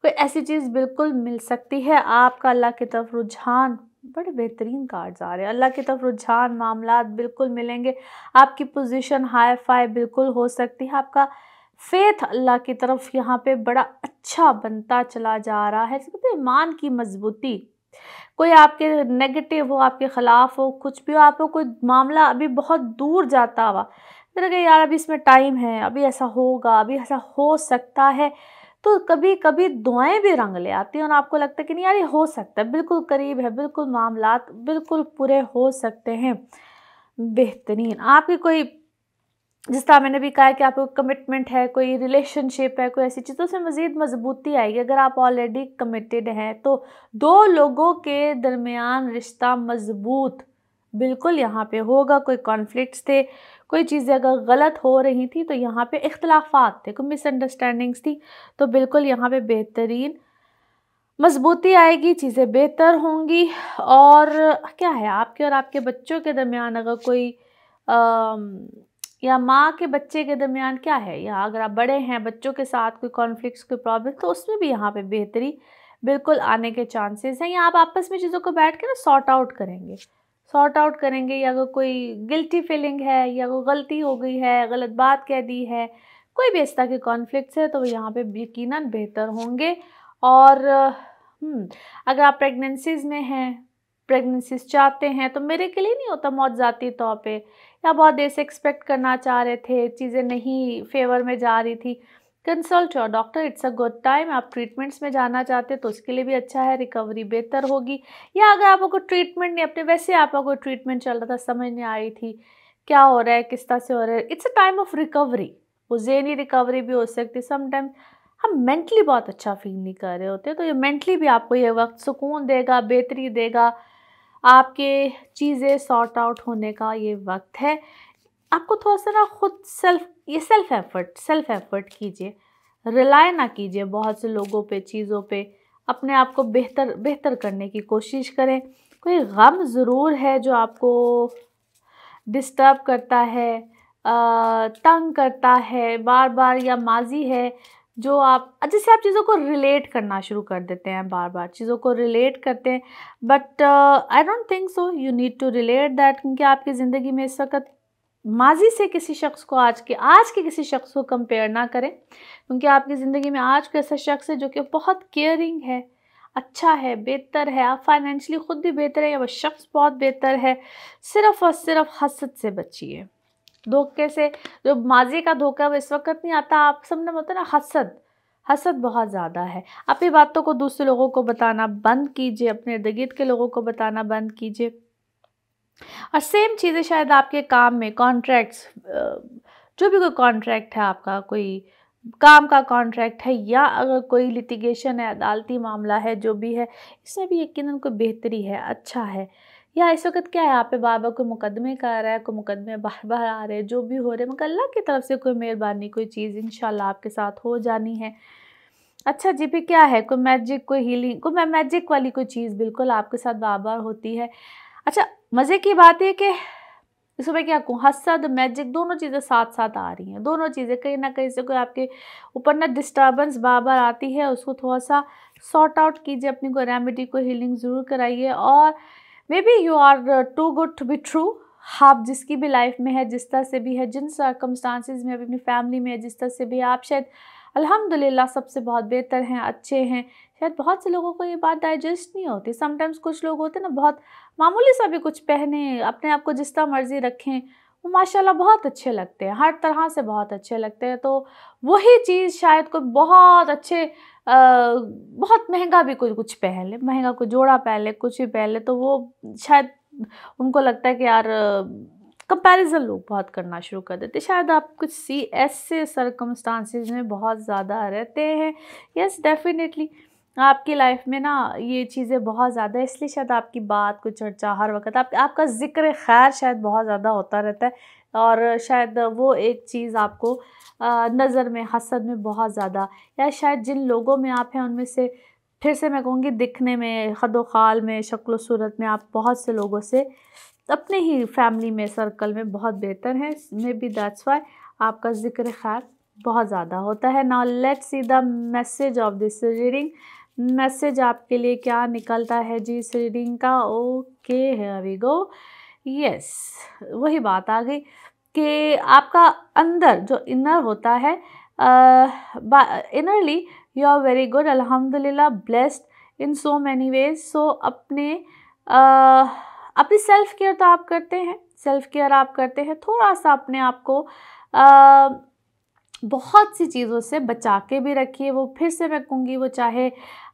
कोई ऐसी चीज़ बिल्कुल मिल सकती है। आपका अल्लाह की तरफ रुझान, बड़े बेहतरीन कार्ड्स आ रहे हैं, अल्लाह की तरफ रुझान, मामलात बिल्कुल मिलेंगे। आपकी पोजीशन हाई फाई बिल्कुल हो सकती है। आपका फेथ अल्लाह की तरफ यहाँ पे बड़ा अच्छा बनता चला जा रहा है। ईमान की मजबूती, कोई आपके नेगेटिव हो, आपके ख़िलाफ़ हो, कुछ भी हो, आपको कोई मामला अभी बहुत दूर जाता हुआ लगे, यार अभी इसमें टाइम है, अभी ऐसा होगा, अभी ऐसा हो सकता है, तो कभी कभी दुआएं भी रंग ले आती हैं और आपको लगता है कि नहीं यार ये हो सकता है, बिल्कुल करीब है, बिल्कुल मामलात बिल्कुल पूरे हो सकते हैं। बेहतरीन, आपकी कोई जिस तरह मैंने भी कहा कि आपको कमिटमेंट है, कोई रिलेशनशिप है, कोई ऐसी चीज़, तो उसमें मज़ीद मजबूती आएगी। अगर आप ऑलरेडी कमिटेड हैं तो दो लोगों के दरमियान रिश्ता मजबूत बिल्कुल यहाँ पे होगा। कोई कॉन्फ्लिक्ट्स थे, कोई चीज़ें अगर गलत हो रही थी तो यहाँ पे इख्तलाफात थे, कोई मिसअंडरस्टैंडिंग्स थी, तो बिल्कुल यहाँ पे बेहतरीन मजबूती आएगी, चीज़ें बेहतर होंगी। और क्या है, आपके और आपके बच्चों के दरमियान अगर कोई या माँ के बच्चे के दरमियान क्या है, या अगर आप बड़े हैं बच्चों के साथ कोई कॉन्फ्लिक्ट्स, कोई प्रॉब्लम, तो उसमें भी यहाँ पे बेहतरी बिल्कुल आने के चांसेस हैं। या आप आपस में चीज़ों को बैठ के ना सॉर्ट आउट करेंगे, या अगर कोई गिल्टी फीलिंग है, या कोई गलती हो गई है, गलत बात कह दी है, कोई भी इस तरह के कॉन्फ्लिक्ट्स है, तो वो यहाँ पे यकीनन बेहतर होंगे। और अगर आप प्रेगनेंसीज़ में हैं, प्रेगनेंसीज़ चाहते हैं, तो मेरे के लिए नहीं होता मौत ज़ाती तौर पे, या बहुत देर से एक्सपेक्ट करना चाह रहे थे, चीज़ें नहीं फेवर में जा रही थी, consult your doctor, it's a good time. आप ट्रीटमेंट्स में जाना चाहते हैं तो उसके लिए भी अच्छा है, रिकवरी बेहतर होगी। या अगर आपको कोई ट्रीटमेंट नहीं, अपने वैसे आपका कोई ट्रीटमेंट चल रहा था, समझ नहीं आ रही थी क्या हो रहा है, किस तरह से हो रहा है, it's a time of recovery. वो ज़हनी रिकवरी भी हो सकती। समटाइम हम मेंटली बहुत अच्छा फील नहीं कर रहे होते, तो ये मेंटली भी आपको ये वक्त सुकून देगा, बेहतरी देगा, आपके चीज़ें सॉर्ट आउट होने का ये वक्त है। आपको थोड़ा सा ना खुद सेल्फ एफर्ट कीजिए, रिलाय ना कीजिए बहुत से लोगों पे, चीज़ों पे। अपने आप को बेहतर करने की कोशिश करें। कोई गम ज़रूर है जो आपको डिस्टर्ब करता है, तंग करता है बार बार, या माजी है जो आप, जैसे आप चीज़ों को रिलेट करना शुरू कर देते हैं, बार बार चीज़ों को रिलेट करते हैं। But I don't think so you need to relate that, क्योंकि आपकी ज़िंदगी में इस वक्त माजी से किसी शख्स को आज के किसी शख्स को कंपेयर ना करें, क्योंकि आपकी ज़िंदगी में आज का ऐसा शख्स है जो कि बहुत केयरिंग है, अच्छा है, बेहतर है, आप फाइनेंशियली ख़ुद भी बेहतर है, या वह शख्स बहुत बेहतर है। सिर्फ़ और सिर्फ हसद से बचिए, धोखे से। जो माजी का धोखा वो इस वक्त नहीं आता, आप सबने बोलते ना, हसद बहुत ज़्यादा है। अपनी बातों को दूसरे लोगों को बताना बंद कीजिए, अपने इर्द गिर्द के लोगों को बताना बंद कीजिए। और सेम चीज़ें शायद आपके काम में, कॉन्ट्रैक्ट्स, जो भी कोई कॉन्ट्रैक्ट है आपका, कोई काम का कॉन्ट्रैक्ट है, या अगर कोई लिटिगेशन है, अदालती मामला है, जो भी है, इसमें भी यकीनन कोई बेहतरी है, अच्छा है। या इस वक्त क्या है, आप पे बार बार कोई मुकदमे कर रहा है, कोई मुकदमे बार बार आ रहे हैं, जो भी हो रहे हैं, मगर अल्लाह की तरफ से कोई मेहरबानी, कोई चीज़ इंशाल्लाह आपके साथ हो जानी है। अच्छा जी, भी क्या है, कोई मैजिक, कोई हीलिंग, कोई मैजिक वाली कोई चीज़ बिल्कुल आपके साथ बार बार होती है। अच्छा, मज़े की बात है कि इसमें मैं क्या कहूँ, हसद, मैजिक, दोनों चीज़ें साथ साथ आ रही हैं। दोनों चीज़ें कहीं ना कहीं से कोई आपके ऊपर ना डिस्टर्बेंस बार बार आती है, उसको थोड़ा सा सॉर्ट आउट कीजिए, अपनी कोई रेमेडी, कोई हीलिंग ज़रूर कराइए। और maybe you are too good to be true. आप जिसकी भी लाइफ में है, जिस तरह से भी है, जिन सर्कमस्टांसिस में अपनी फैमिली में है, जिस तरह से भी है, आप शायद अल्हम्दुलिल्लाह सबसे बहुत बेहतर हैं, अच्छे हैं। शायद बहुत से लोगों को ये बात डाइजेस्ट नहीं होती। समटाइम्स कुछ लोग होते हैं ना, बहुत मामूली सा भी कुछ पहने, अपने आप को जिस तरह मर्ज़ी रखें, वो माशाल्लाह बहुत अच्छे लगते हैं, हर तरह से बहुत अच्छे लगते हैं। तो वही चीज़ शायद कोई बहुत अच्छे बहुत महंगा भी कोई कुछ पहन ले, महंगा कोई जोड़ा पहन ले, कुछ भी पहन ले, तो वो शायद उनको लगता है कि यार कंपैरिजन लोग बहुत करना शुरू कर देते। शायद आप कुछ ऐसे सर्कमस्टांसिस में बहुत ज़्यादा रहते हैं। यस, डेफिनेटली आपकी लाइफ में ना ये चीज़ें बहुत ज़्यादा, इसलिए शायद आपकी बात को चर्चा हर वक्त, आपका ज़िक्र खैर शायद बहुत ज़्यादा होता रहता है। और शायद वो एक चीज़ आपको नज़र में, हसद में बहुत ज़्यादा, या शायद जिन लोगों में आप हैं उनमें से, फिर से मैं कहूँगी, दिखने में, खदो-खाल में, शक्ल सूरत में आप बहुत से लोगों से अपने ही फैमिली में, सर्कल में बहुत बेहतर हैं। मे बी दैट्स वाई आपका ज़िक्र खैर बहुत ज़्यादा होता है। Now let's see the message of this reading. Message आपके लिए क्या निकलता है जी इस रीडिंग का? Okay, here we go. Yes, वही बात आ गई कि आपका अंदर जो इनर होता है, innerly you are very good, अल्हम्दुलिल्लाह, blessed in so many ways. So अपनी सेल्फ केयर तो आप करते हैं, सेल्फ केयर आप करते हैं, थोड़ा सा अपने आप को बहुत सी चीज़ों से बचा के भी रखिए। वो फिर से मैं कहूँगी, वो चाहे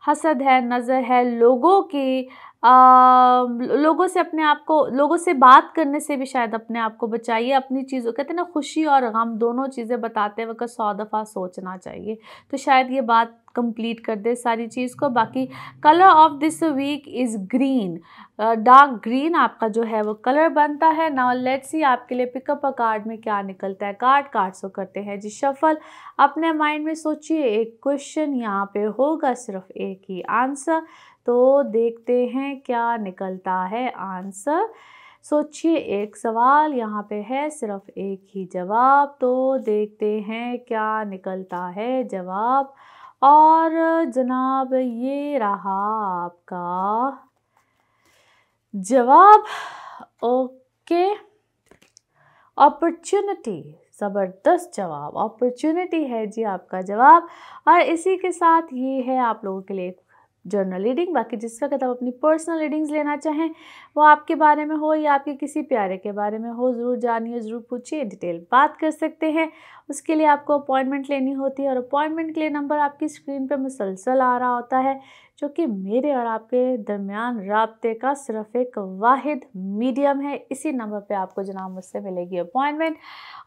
हसद है, नज़र है, लोगों की लोगों से अपने आप को, लोगों से बात करने से भी शायद अपने आप को बचाइए। अपनी चीज़ों, कहते हैं ना, खुशी और गम दोनों चीज़ें बताते वक्त 100 दफ़ा सोचना चाहिए। तो शायद ये बात कंप्लीट कर दे सारी चीज़ को। बाकी colour of this week is green, dark green आपका जो है वो कलर बनता है। नाउ लेट्स सी आपके लिए पिकअप अ कार्ड में क्या निकलता है। कार्ड्स को करते हैं जी शफल। अपने माइंड में सोचिए एक क्वेश्चन, यहाँ पे होगा सिर्फ एक ही आंसर, तो देखते हैं क्या निकलता है आंसर। सोचिए एक सवाल, यहाँ पे है सिर्फ एक ही जवाब, तो देखते हैं क्या निकलता है जवाब। और जनाब ये रहा आपका जवाब। ओके, अपॉर्चुनिटी, ज़बरदस्त जवाब, अपॉर्चुनिटी है जी आपका जवाब। और इसी के साथ ये है आप लोगों के लिए जर्नल रीडिंग। बाकी जिस वक्त आप अपनी पर्सनल रीडिंग्स लेना चाहें, वो आपके बारे में हो या आपके किसी प्यारे के बारे में हो, ज़रूर जानिए, ज़रूर पूछिए, डिटेल बात कर सकते हैं। उसके लिए आपको अपॉइंटमेंट लेनी होती है और अपॉइंटमेंट के लिए नंबर आपकी स्क्रीन पर मुसलसल आ रहा होता है, जो कि मेरे और आपके दरमियान राब्ते का सिर्फ एक वाहिद मीडियम है। इसी नंबर पे आपको जनाब मुझसे मिलेगी अपॉइंटमेंट।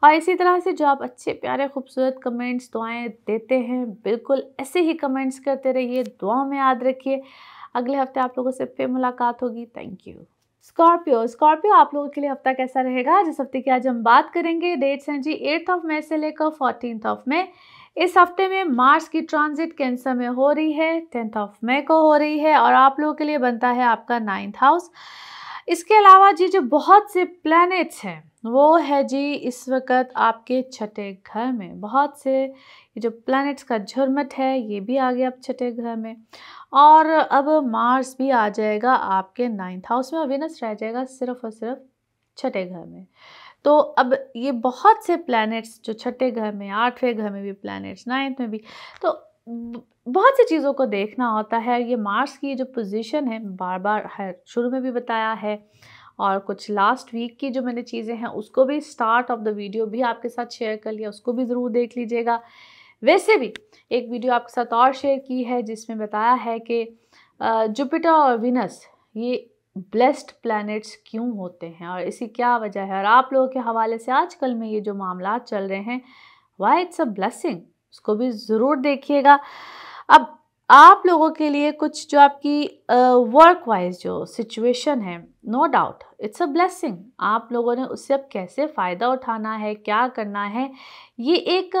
और इसी तरह से जो आप अच्छे प्यारे खूबसूरत कमेंट्स, दुआएं देते हैं, बिल्कुल ऐसे ही कमेंट्स करते रहिए, दुआओं में याद रखिए। अगले हफ्ते आप लोगों से फिर मुलाकात होगी। Thank you. स्कॉर्पियो आप लोगों के लिए हफ्ता कैसा रहेगा, जिस हफ्ते की आज हम बात करेंगे। डेट्स हैं जी 8 मई से लेकर 14 मई। इस हफ्ते में मार्स की ट्रांजिट कैंसर में हो रही है, 10 मई को हो रही है, और आप लोगों के लिए बनता है आपका 9th हाउस। इसके अलावा जी जो बहुत से प्लैनेट्स हैं वो है जी इस वक्त आपके छठे घर में। बहुत से ये जो प्लैनेट्स का झुरमट है ये भी आ गया अब छठे घर में, और अब मार्स भी आ जाएगा आपके 9th हाउस में, और विनस रह जाएगा सिर्फ और सिर्फ छठे घर में। तो अब ये बहुत से प्लैनेट्स जो छठे घर में, 8वें घर में भी प्लैनेट्स, 9th में भी, तो बहुत सी चीज़ों को देखना होता है। ये मार्स की जो पोजीशन है, बार बार है शुरू में भी बताया है, और कुछ लास्ट वीक की जो मैंने चीज़ें हैं उसको भी स्टार्ट ऑफ द वीडियो भी आपके साथ शेयर कर लिया, उसको भी ज़रूर देख लीजिएगा। वैसे भी एक वीडियो आपके साथ और शेयर की है जिसमें बताया है कि जुपिटर और विनस ये ब्लेस्ड प्लैनेट्स क्यों होते हैं और इसी क्या वजह है, और आप लोगों के हवाले से आजकल में ये जो मामला चल रहे हैं, वाई इट्स अ ब्लेसिंग, उसको भी ज़रूर देखिएगा। अब आप लोगों के लिए कुछ जो आपकी वर्क वाइज जो सिचुएशन है, no doubt it's a blessing. आप लोगों ने उससे अब कैसे फ़ायदा उठाना है, क्या करना है, ये एक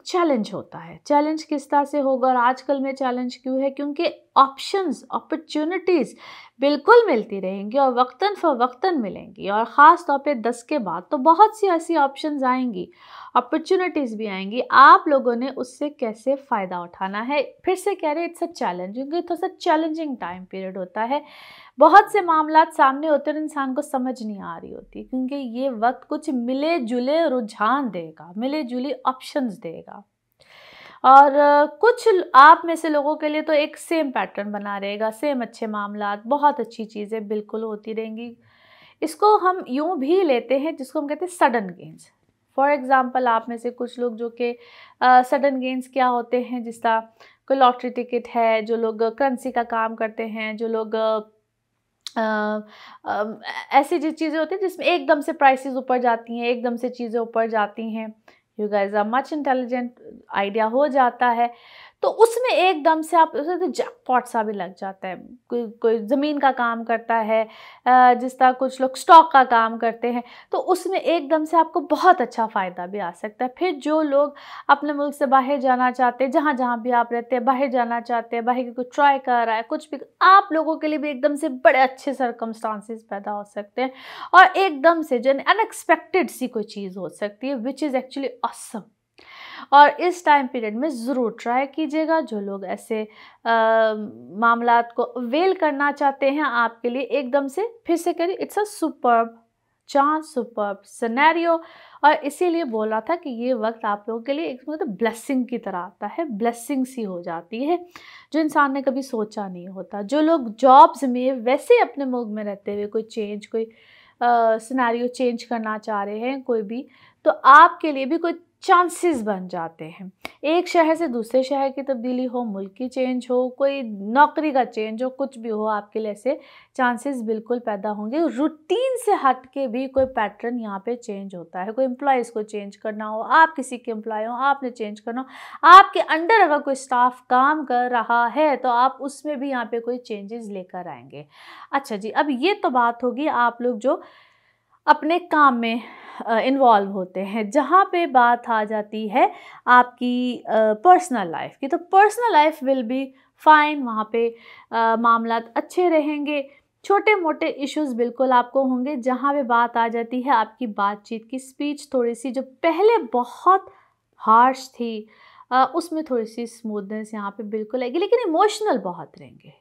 चैलेंज होता है। चैलेंज किस तरह से होगा, और आजकल में चैलेंज क्यों है, क्योंकि ऑप्शंस, अपॉर्चुनिटीज़ बिल्कुल मिलती रहेंगी और वक्तन फ़वक्तन मिलेंगी, और ख़ास तौर पे 10 के बाद तो बहुत सी ऐसी ऑप्शंस आएंगी, अपॉर्चुनिटीज़ भी आएंगी। आप लोगों ने उससे कैसे फ़ायदा उठाना है। फिर से कह रहे इट्स अ चैलेंज, क्योंकि थोड़ा सा चैलेंजिंग टाइम पीरियड होता है। बहुत से मामलात सामने होते हैं, इंसान को समझ नहीं आ रही होती, क्योंकि ये वक्त कुछ मिले जुले रुझान देगा, मिले जुले ऑप्शंस देगा, और कुछ आप में से लोगों के लिए तो एक सेम पैटर्न बना रहेगा, सेम अच्छे मामलात, बहुत अच्छी चीज़ें बिल्कुल होती रहेंगी। इसको हम यूँ भी लेते हैं जिसको हम कहते हैं सडन गेन्स। फॉर एग्ज़ाम्पल आप में से कुछ लोग जो कि सडन गेन्स क्या होते हैं, जिस तरह कोई लॉटरी टिकट है, जो लोग करेंसी का काम करते हैं, जो लोग ऐसी जो चीज़ें होती हैं जिसमें एकदम से प्राइसेस ऊपर जाती हैं, एकदम से चीज़ें ऊपर जाती हैं, you guys are much intelligent, idea हो जाता है, तो उसमें एकदम से आप उसे जैकपॉट सा भी लग जाता है। कोई ज़मीन का काम करता है, जिस तरह कुछ लोग स्टॉक का काम करते हैं, तो उसमें एकदम से आपको बहुत अच्छा फ़ायदा भी आ सकता है। फिर जो लोग अपने मुल्क से बाहर जाना चाहते हैं, जहाँ जहाँ भी आप रहते हैं, बाहर जाना चाहते हैं, बाहर की कुछ ट्राई कर रहा है, कुछ भी, आप लोगों के लिए भी एकदम से बड़े अच्छे सर्कमस्टांसेस पैदा हो सकते हैं, और एकदम से जो अनएक्सपेक्टेड सी कोई चीज़ हो सकती है, विच इज़ एक्चुअली ऑसम। और इस टाइम पीरियड में ज़रूर ट्राई कीजिएगा। जो लोग ऐसे मामलात को अवेल करना चाहते हैं, आपके लिए एकदम से फिर से करिए, it's a superb chance, superb scenario. और इसीलिए बोल रहा था कि ये वक्त आप लोगों के लिए एक मतलब ब्लेसिंग की तरह आता है, ब्लेसिंग सी हो जाती है जो इंसान ने कभी सोचा नहीं होता। जो लोग जॉब्स में वैसे ही अपने मुल्क में रहते हुए कोई चेंज, कोई सिनेरियो चेंज करना चाह रहे हैं कोई भी, तो आपके लिए भी कोई चांसेस बन जाते हैं। एक शहर से दूसरे शहर की तब्दीली हो, मुल्क की चेंज हो, कोई नौकरी का चेंज हो, कुछ भी हो, आपके लिए ऐसे चांसेस बिल्कुल पैदा होंगे। रूटीन से हट के भी कोई पैटर्न यहाँ पे चेंज होता है। कोई एम्प्लॉयज़ को चेंज करना हो, आप किसी के एम्प्लॉय हो, आपने चेंज करना हो, आपके अंडर अगर कोई स्टाफ काम कर रहा है तो आप उसमें भी यहाँ पे कोई चेंजेस लेकर आएंगे। अच्छा जी, अब ये तो बात होगी आप लोग जो अपने काम में इन्वॉल्व होते हैं। जहाँ पे बात आ जाती है आपकी पर्सनल लाइफ की, तो personal life will be fine. वहाँ पे मामलात अच्छे रहेंगे। छोटे मोटे इश्यूज बिल्कुल आपको होंगे। जहाँ पे बात आ जाती है आपकी बातचीत की, स्पीच थोड़ी सी जो पहले बहुत हार्श थी उसमें थोड़ी सी स्मूथनेस यहाँ पे बिल्कुल आएगी, लेकिन इमोशनल बहुत रहेंगे।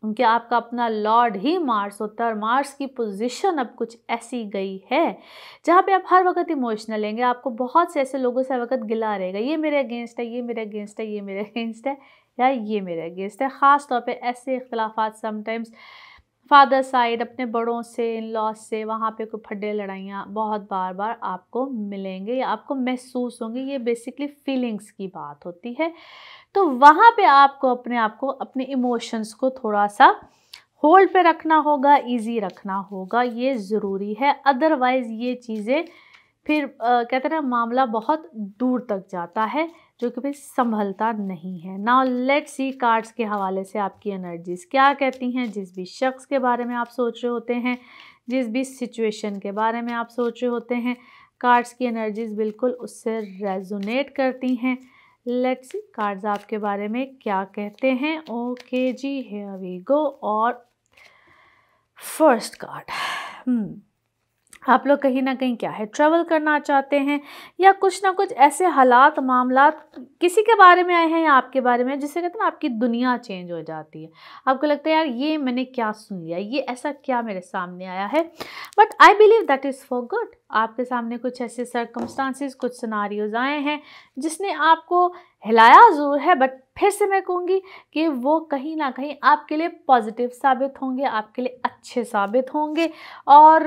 उनके आपका अपना लॉर्ड ही मार्स होता है और मार्स की पोजीशन अब कुछ ऐसी गई है जहाँ पे आप हर वक्त इमोशनल लेंगे। आपको बहुत से ऐसे लोगों से हर वक्त गिला रहेगा, ये मेरे अगेंस्ट है, ये मेरे अगेंस्ट है, ये मेरे अगेंस्ट है, या ये मेरे अगेंस्ट है। ख़ास तौर पे ऐसे इख्तलाफात समटाइम्स फादर साइड अपने बड़ों से, इन लॉज से, वहाँ पे कोई फड्डे लड़ाइयाँ बहुत बार बार आपको मिलेंगे या आपको महसूस होंगे। ये बेसिकली फीलिंग्स की बात होती है। तो वहाँ पे आपको अपने आप को, अपने इमोशंस को थोड़ा सा होल्ड पे रखना होगा, इजी रखना होगा, ये ज़रूरी है। अदरवाइज़ ये चीज़ें फिर कहते हैं ना, मामला बहुत दूर तक जाता है जो कि फिर संभलता नहीं है। नाउ लेट्स सी कार्ड्स के हवाले से आपकी एनर्जीज़ क्या कहती हैं। जिस भी शख्स के बारे में आप सोच रहे होते हैं, जिस भी सिचुएशन के बारे में आप सोच रहे होते हैं, कार्ड्स की एनर्जीज़ बिल्कुल उससे रेजोनेट करती हैं। लेट्स सी कार्ड्स आपके बारे में क्या कहते हैं। ओके जी, हियर वी गो। और फर्स्ट कार्ड, आप लोग कहीं ना कहीं क्या है, ट्रैवल करना चाहते हैं या कुछ ना कुछ ऐसे हालात मामलात किसी के बारे में आए हैं या आपके बारे में, जिससे कहते हैं ना आपकी दुनिया चेंज हो जाती है। आपको लगता है यार ये मैंने क्या सुन लिया, ये ऐसा क्या मेरे सामने आया है, but I believe that is for good. आपके सामने कुछ ऐसे सर्कमस्टांसिस, कुछ सिनारियोज आए हैं जिसने आपको हिलाया ज़रूर है, बट फिर से मैं कहूँगी कि वो कहीं ना कहीं आपके लिए पॉजिटिव साबित होंगे, आपके लिए अच्छे साबित होंगे। और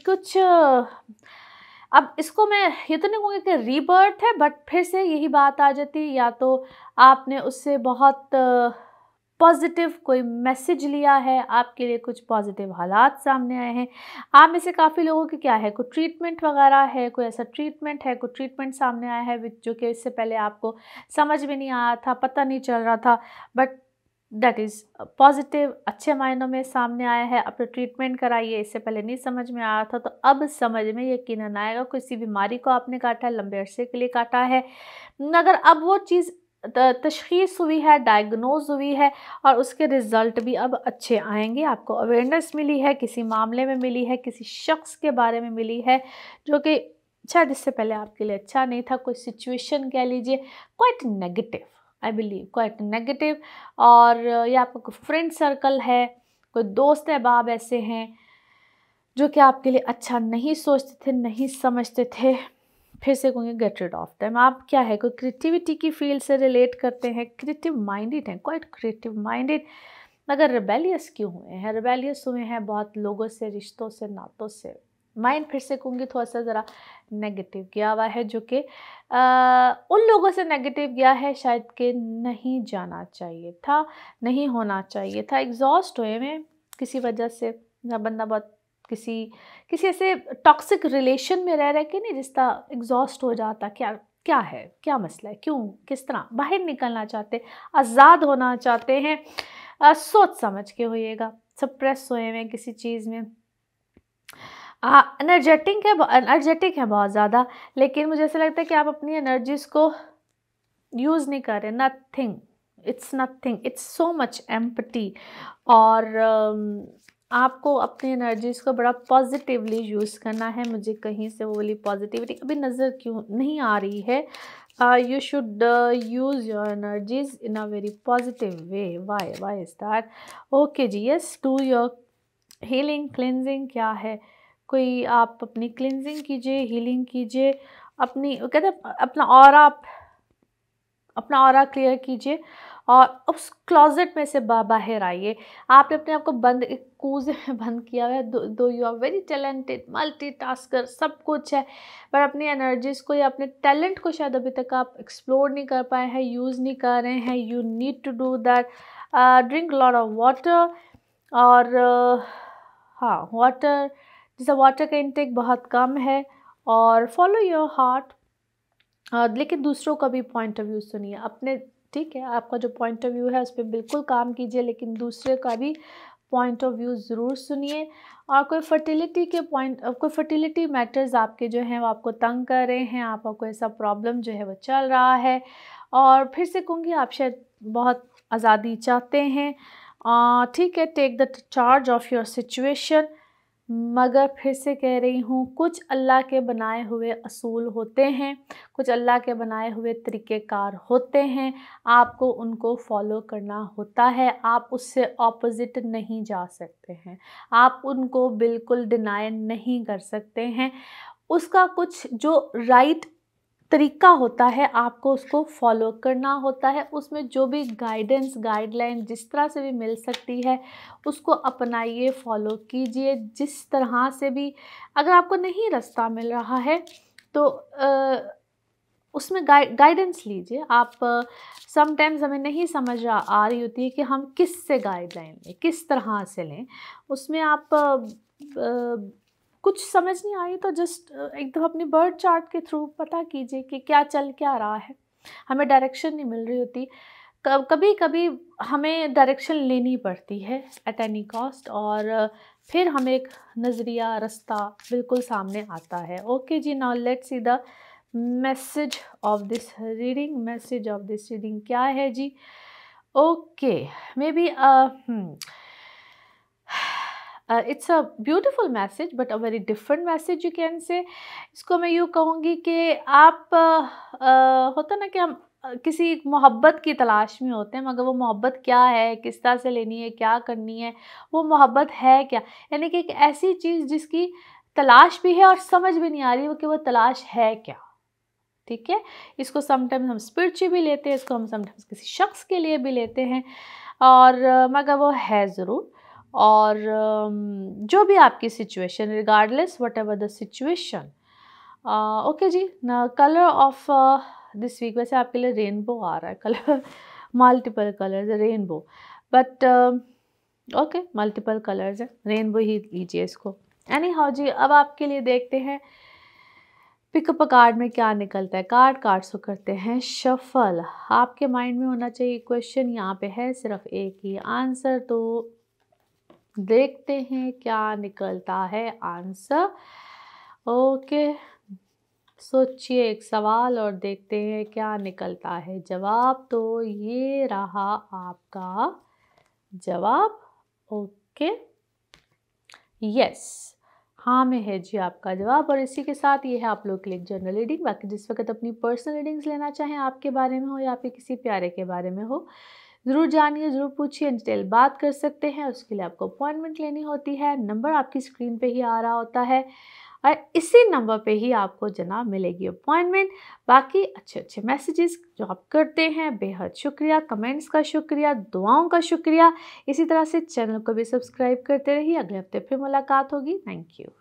कुछ अब इसको मैं ये तो नहीं कहूँगी कि रीबर्थ है, बट फिर से यही बात आ जाती है, या तो आपने उससे बहुत पॉजिटिव कोई मैसेज लिया है, आपके लिए कुछ पॉजिटिव हालात सामने आए हैं। आप में से काफ़ी लोगों की क्या है, कोई ट्रीटमेंट वगैरह है, कोई ऐसा ट्रीटमेंट है, कोई ट्रीटमेंट सामने आया है जो कि इससे पहले आपको समझ में नहीं आया था, पता नहीं चल रहा था, बट दैट इज़ पॉजिटिव, अच्छे मायनों में सामने आया है। अपना ट्रीटमेंट कराइए, इससे पहले नहीं समझ में आया था तो अब समझ में यकीनन आएगा। किसी बीमारी को आपने काटा है, लंबे अरसे के लिए काटा है, मगर अब वो चीज़ तशख़ीस हुई है, डायग्नोज हुई है और उसके रिज़ल्ट भी अब अच्छे आएंगे। आपको अवेयरनेस मिली है, किसी मामले में मिली है, किसी शख्स के बारे में मिली है जो कि शायद इससे पहले आपके लिए अच्छा नहीं था। कोई सिचुएशन कह लीजिए quite negative, I believe quite negative. और या आपका कोई फ्रेंड सर्कल है, कोई दोस्त अहबाब ऐसे हैं जो कि आपके लिए अच्छा नहीं सोचते थे, नहीं समझते थे। फिर से कहूँगी गेट रिड ऑफ देम। आप क्या है, कोई क्रिएटिविटी की फील्ड से रिलेट करते हैं, क्रिएटिव माइंडेड हैं, क्वाइट क्रिएटिव माइंडेड, मगर रिबेलियस क्यों हुए हैं, रिबेलियस हुए हैं बहुत लोगों से, रिश्तों से, नातों से। माइंड फिर से कहूँगी थोड़ा सा ज़रा नेगेटिव गया हुआ है, जो कि उन लोगों से नेगेटिव गया है शायद कि नहीं जाना चाहिए था, नहीं होना चाहिए था। एग्जॉस्ट हुए में किसी वजह से, या बंदा बहुत किसी ऐसे टॉक्सिक रिलेशन में रह के नहीं, रिश्ता एग्जॉस्ट हो जाता। क्या है, क्या मसला है, क्यों, किस तरह बाहर निकलना चाहते, आज़ाद होना चाहते हैं। सोच समझ के होइएगा। सप्रेस हुए हैं किसी चीज़ में, एनर्जेटिक है बहुत ज़्यादा, लेकिन मुझे ऐसा लगता है कि आप अपनी एनर्जीज़ को यूज़ नहीं कर रहे। Nothing, it's so much empty. और आपको अपनी एनर्जीज़ को बड़ा पॉजिटिवली यूज़ करना है। मुझे कहीं से वो वाली पॉजिटिविटी अभी नज़र क्यों नहीं आ रही है। You should use your energies in a very positive way. Why is that? Okay ji, yes, do your healing, cleansing। क्या है, कोई आप अपनी क्लिनजिंग कीजिए, हीलिंग कीजिए, अपनी कहते हैं अपना ऑरा क्लियर कीजिए और उस क्लोजेट में से बाहर आइए। आपने अपने आप को बंद एक कूजे में बंद किया हुआ है, though you are very talented, multitasker, सब कुछ है, पर अपनी एनर्जीज़ को या अपने टैलेंट को शायद अभी तक आप एक्सप्लोर नहीं कर पाए हैं, यूज़ नहीं कर रहे हैं। You need to do that. Drink lot of water, और हाँ, वाटर, जैसे वाटर का इंटेक बहुत कम है, और फॉलो योर हार्ट। लेकिन दूसरों का भी पॉइंट ऑफ व्यू सुनिए अपने, ठीक है, आपका जो पॉइंट ऑफ व्यू है उस पर बिल्कुल काम कीजिए, लेकिन दूसरे का भी पॉइंट ऑफ व्यू ज़रूर सुनिए। और कोई फर्टिलिटी मैटर्स आपके जो हैं वो आपको तंग कर रहे हैं, आपका कोई ऐसा प्रॉब्लम जो है वो चल रहा है, और फिर से कहूँगी आप शायद बहुत आज़ादी चाहते हैं, ठीक है, take the charge of your situation. मगर फिर से कह रही हूँ, कुछ अल्लाह के बनाए हुए असूल होते हैं, कुछ अल्लाह के बनाए हुए तरीक़ेकार होते हैं, आपको उनको फॉलो करना होता है। आप उससे ऑपोजिट नहीं जा सकते हैं, आप उनको बिल्कुल डिनाई नहीं कर सकते हैं। उसका कुछ जो राइट तरीका होता है आपको उसको फॉलो करना होता है। उसमें जो भी गाइडेंस गाइडलाइन जिस तरह से भी मिल सकती है उसको अपनाइए, फॉलो कीजिए जिस तरह से भी। अगर आपको नहीं रास्ता मिल रहा है तो उसमें गाइडेंस लीजिए आप। समटाइम्स हमें नहीं समझ आ रही होती है कि हम किस से गाइडलाइन लें, किस तरह से लें। उसमें आप कुछ समझ नहीं आई तो जस्ट एकदम अपनी बर्ड चार्ट के थ्रू पता कीजिए कि क्या चल क्या रहा है। हमें डायरेक्शन नहीं मिल रही होती, कभी कभी हमें डायरेक्शन लेनी पड़ती है एट एनी कॉस्ट, और फिर हमें एक नज़रिया रास्ता बिल्कुल सामने आता है। ओके जी, now let's see the message of this reading. Message of this reading क्या है जी? Okay, maybe it's a beautiful message but a very different message you can say. इसको मैं यूँ कहूँगी कि आप होता ना कि हम किसी मोहब्बत की तलाश में होते हैं, मगर वो मोहब्बत क्या है, किस तरह से लेनी है, क्या करनी है, वो मोहब्बत है क्या। यानी कि एक ऐसी चीज़ जिसकी तलाश भी है और समझ भी नहीं आ रही वो कि वो तलाश है क्या। ठीक है, इसको समटाइम्स हम स्पिरिचुअल भी लेते हैं, इसको हम समटाइम्स किसी शख्स के लिए भी लेते हैं, और मगर वो है ज़रूर। और जो भी आपकी situation, regardless whatever the situation. Okay जी, कलर ऑफ दिस वीक, वैसे आपके लिए रेनबो आ रहा है, कलर मल्टीपल कलर्स है, rainbow, but okay, multiple colours है, रेनबो ही लीजिए इसको। एनी हाउ जी, अब आपके लिए देखते हैं पिकअप कार्ड में क्या निकलता है। कार्ड्स को करते हैं शफल। आपके माइंड में होना चाहिए क्वेश्चन, यहाँ पे है सिर्फ एक ही आंसर, तो देखते हैं क्या निकलता है आंसर। ओके, सोचिए एक सवाल और देखते हैं क्या निकलता है जवाब। तो ये रहा आपका जवाब। ओके, यस, हाँ में है जी आपका जवाब। और इसी के साथ ये है आप लोग के लिए जनरल रीडिंग। बाकी जिस वक्त अपनी पर्सनल रीडिंग्स लेना चाहें, आपके बारे में हो या आपके किसी प्यारे के बारे में हो, ज़रूर जानिए, ज़रूर पूछिए, डिटेल बात कर सकते हैं। उसके लिए आपको अपॉइंटमेंट लेनी होती है। नंबर आपकी स्क्रीन पे ही आ रहा होता है और इसी नंबर पे ही आपको जनाब मिलेगी अपॉइंटमेंट। बाकी अच्छे अच्छे मैसेजेस जो आप करते हैं, बेहद शुक्रिया। कमेंट्स का शुक्रिया, दुआओं का शुक्रिया। इसी तरह से चैनल को भी सब्सक्राइब करते रहिए। अगले हफ्ते फिर मुलाकात होगी। Thank you.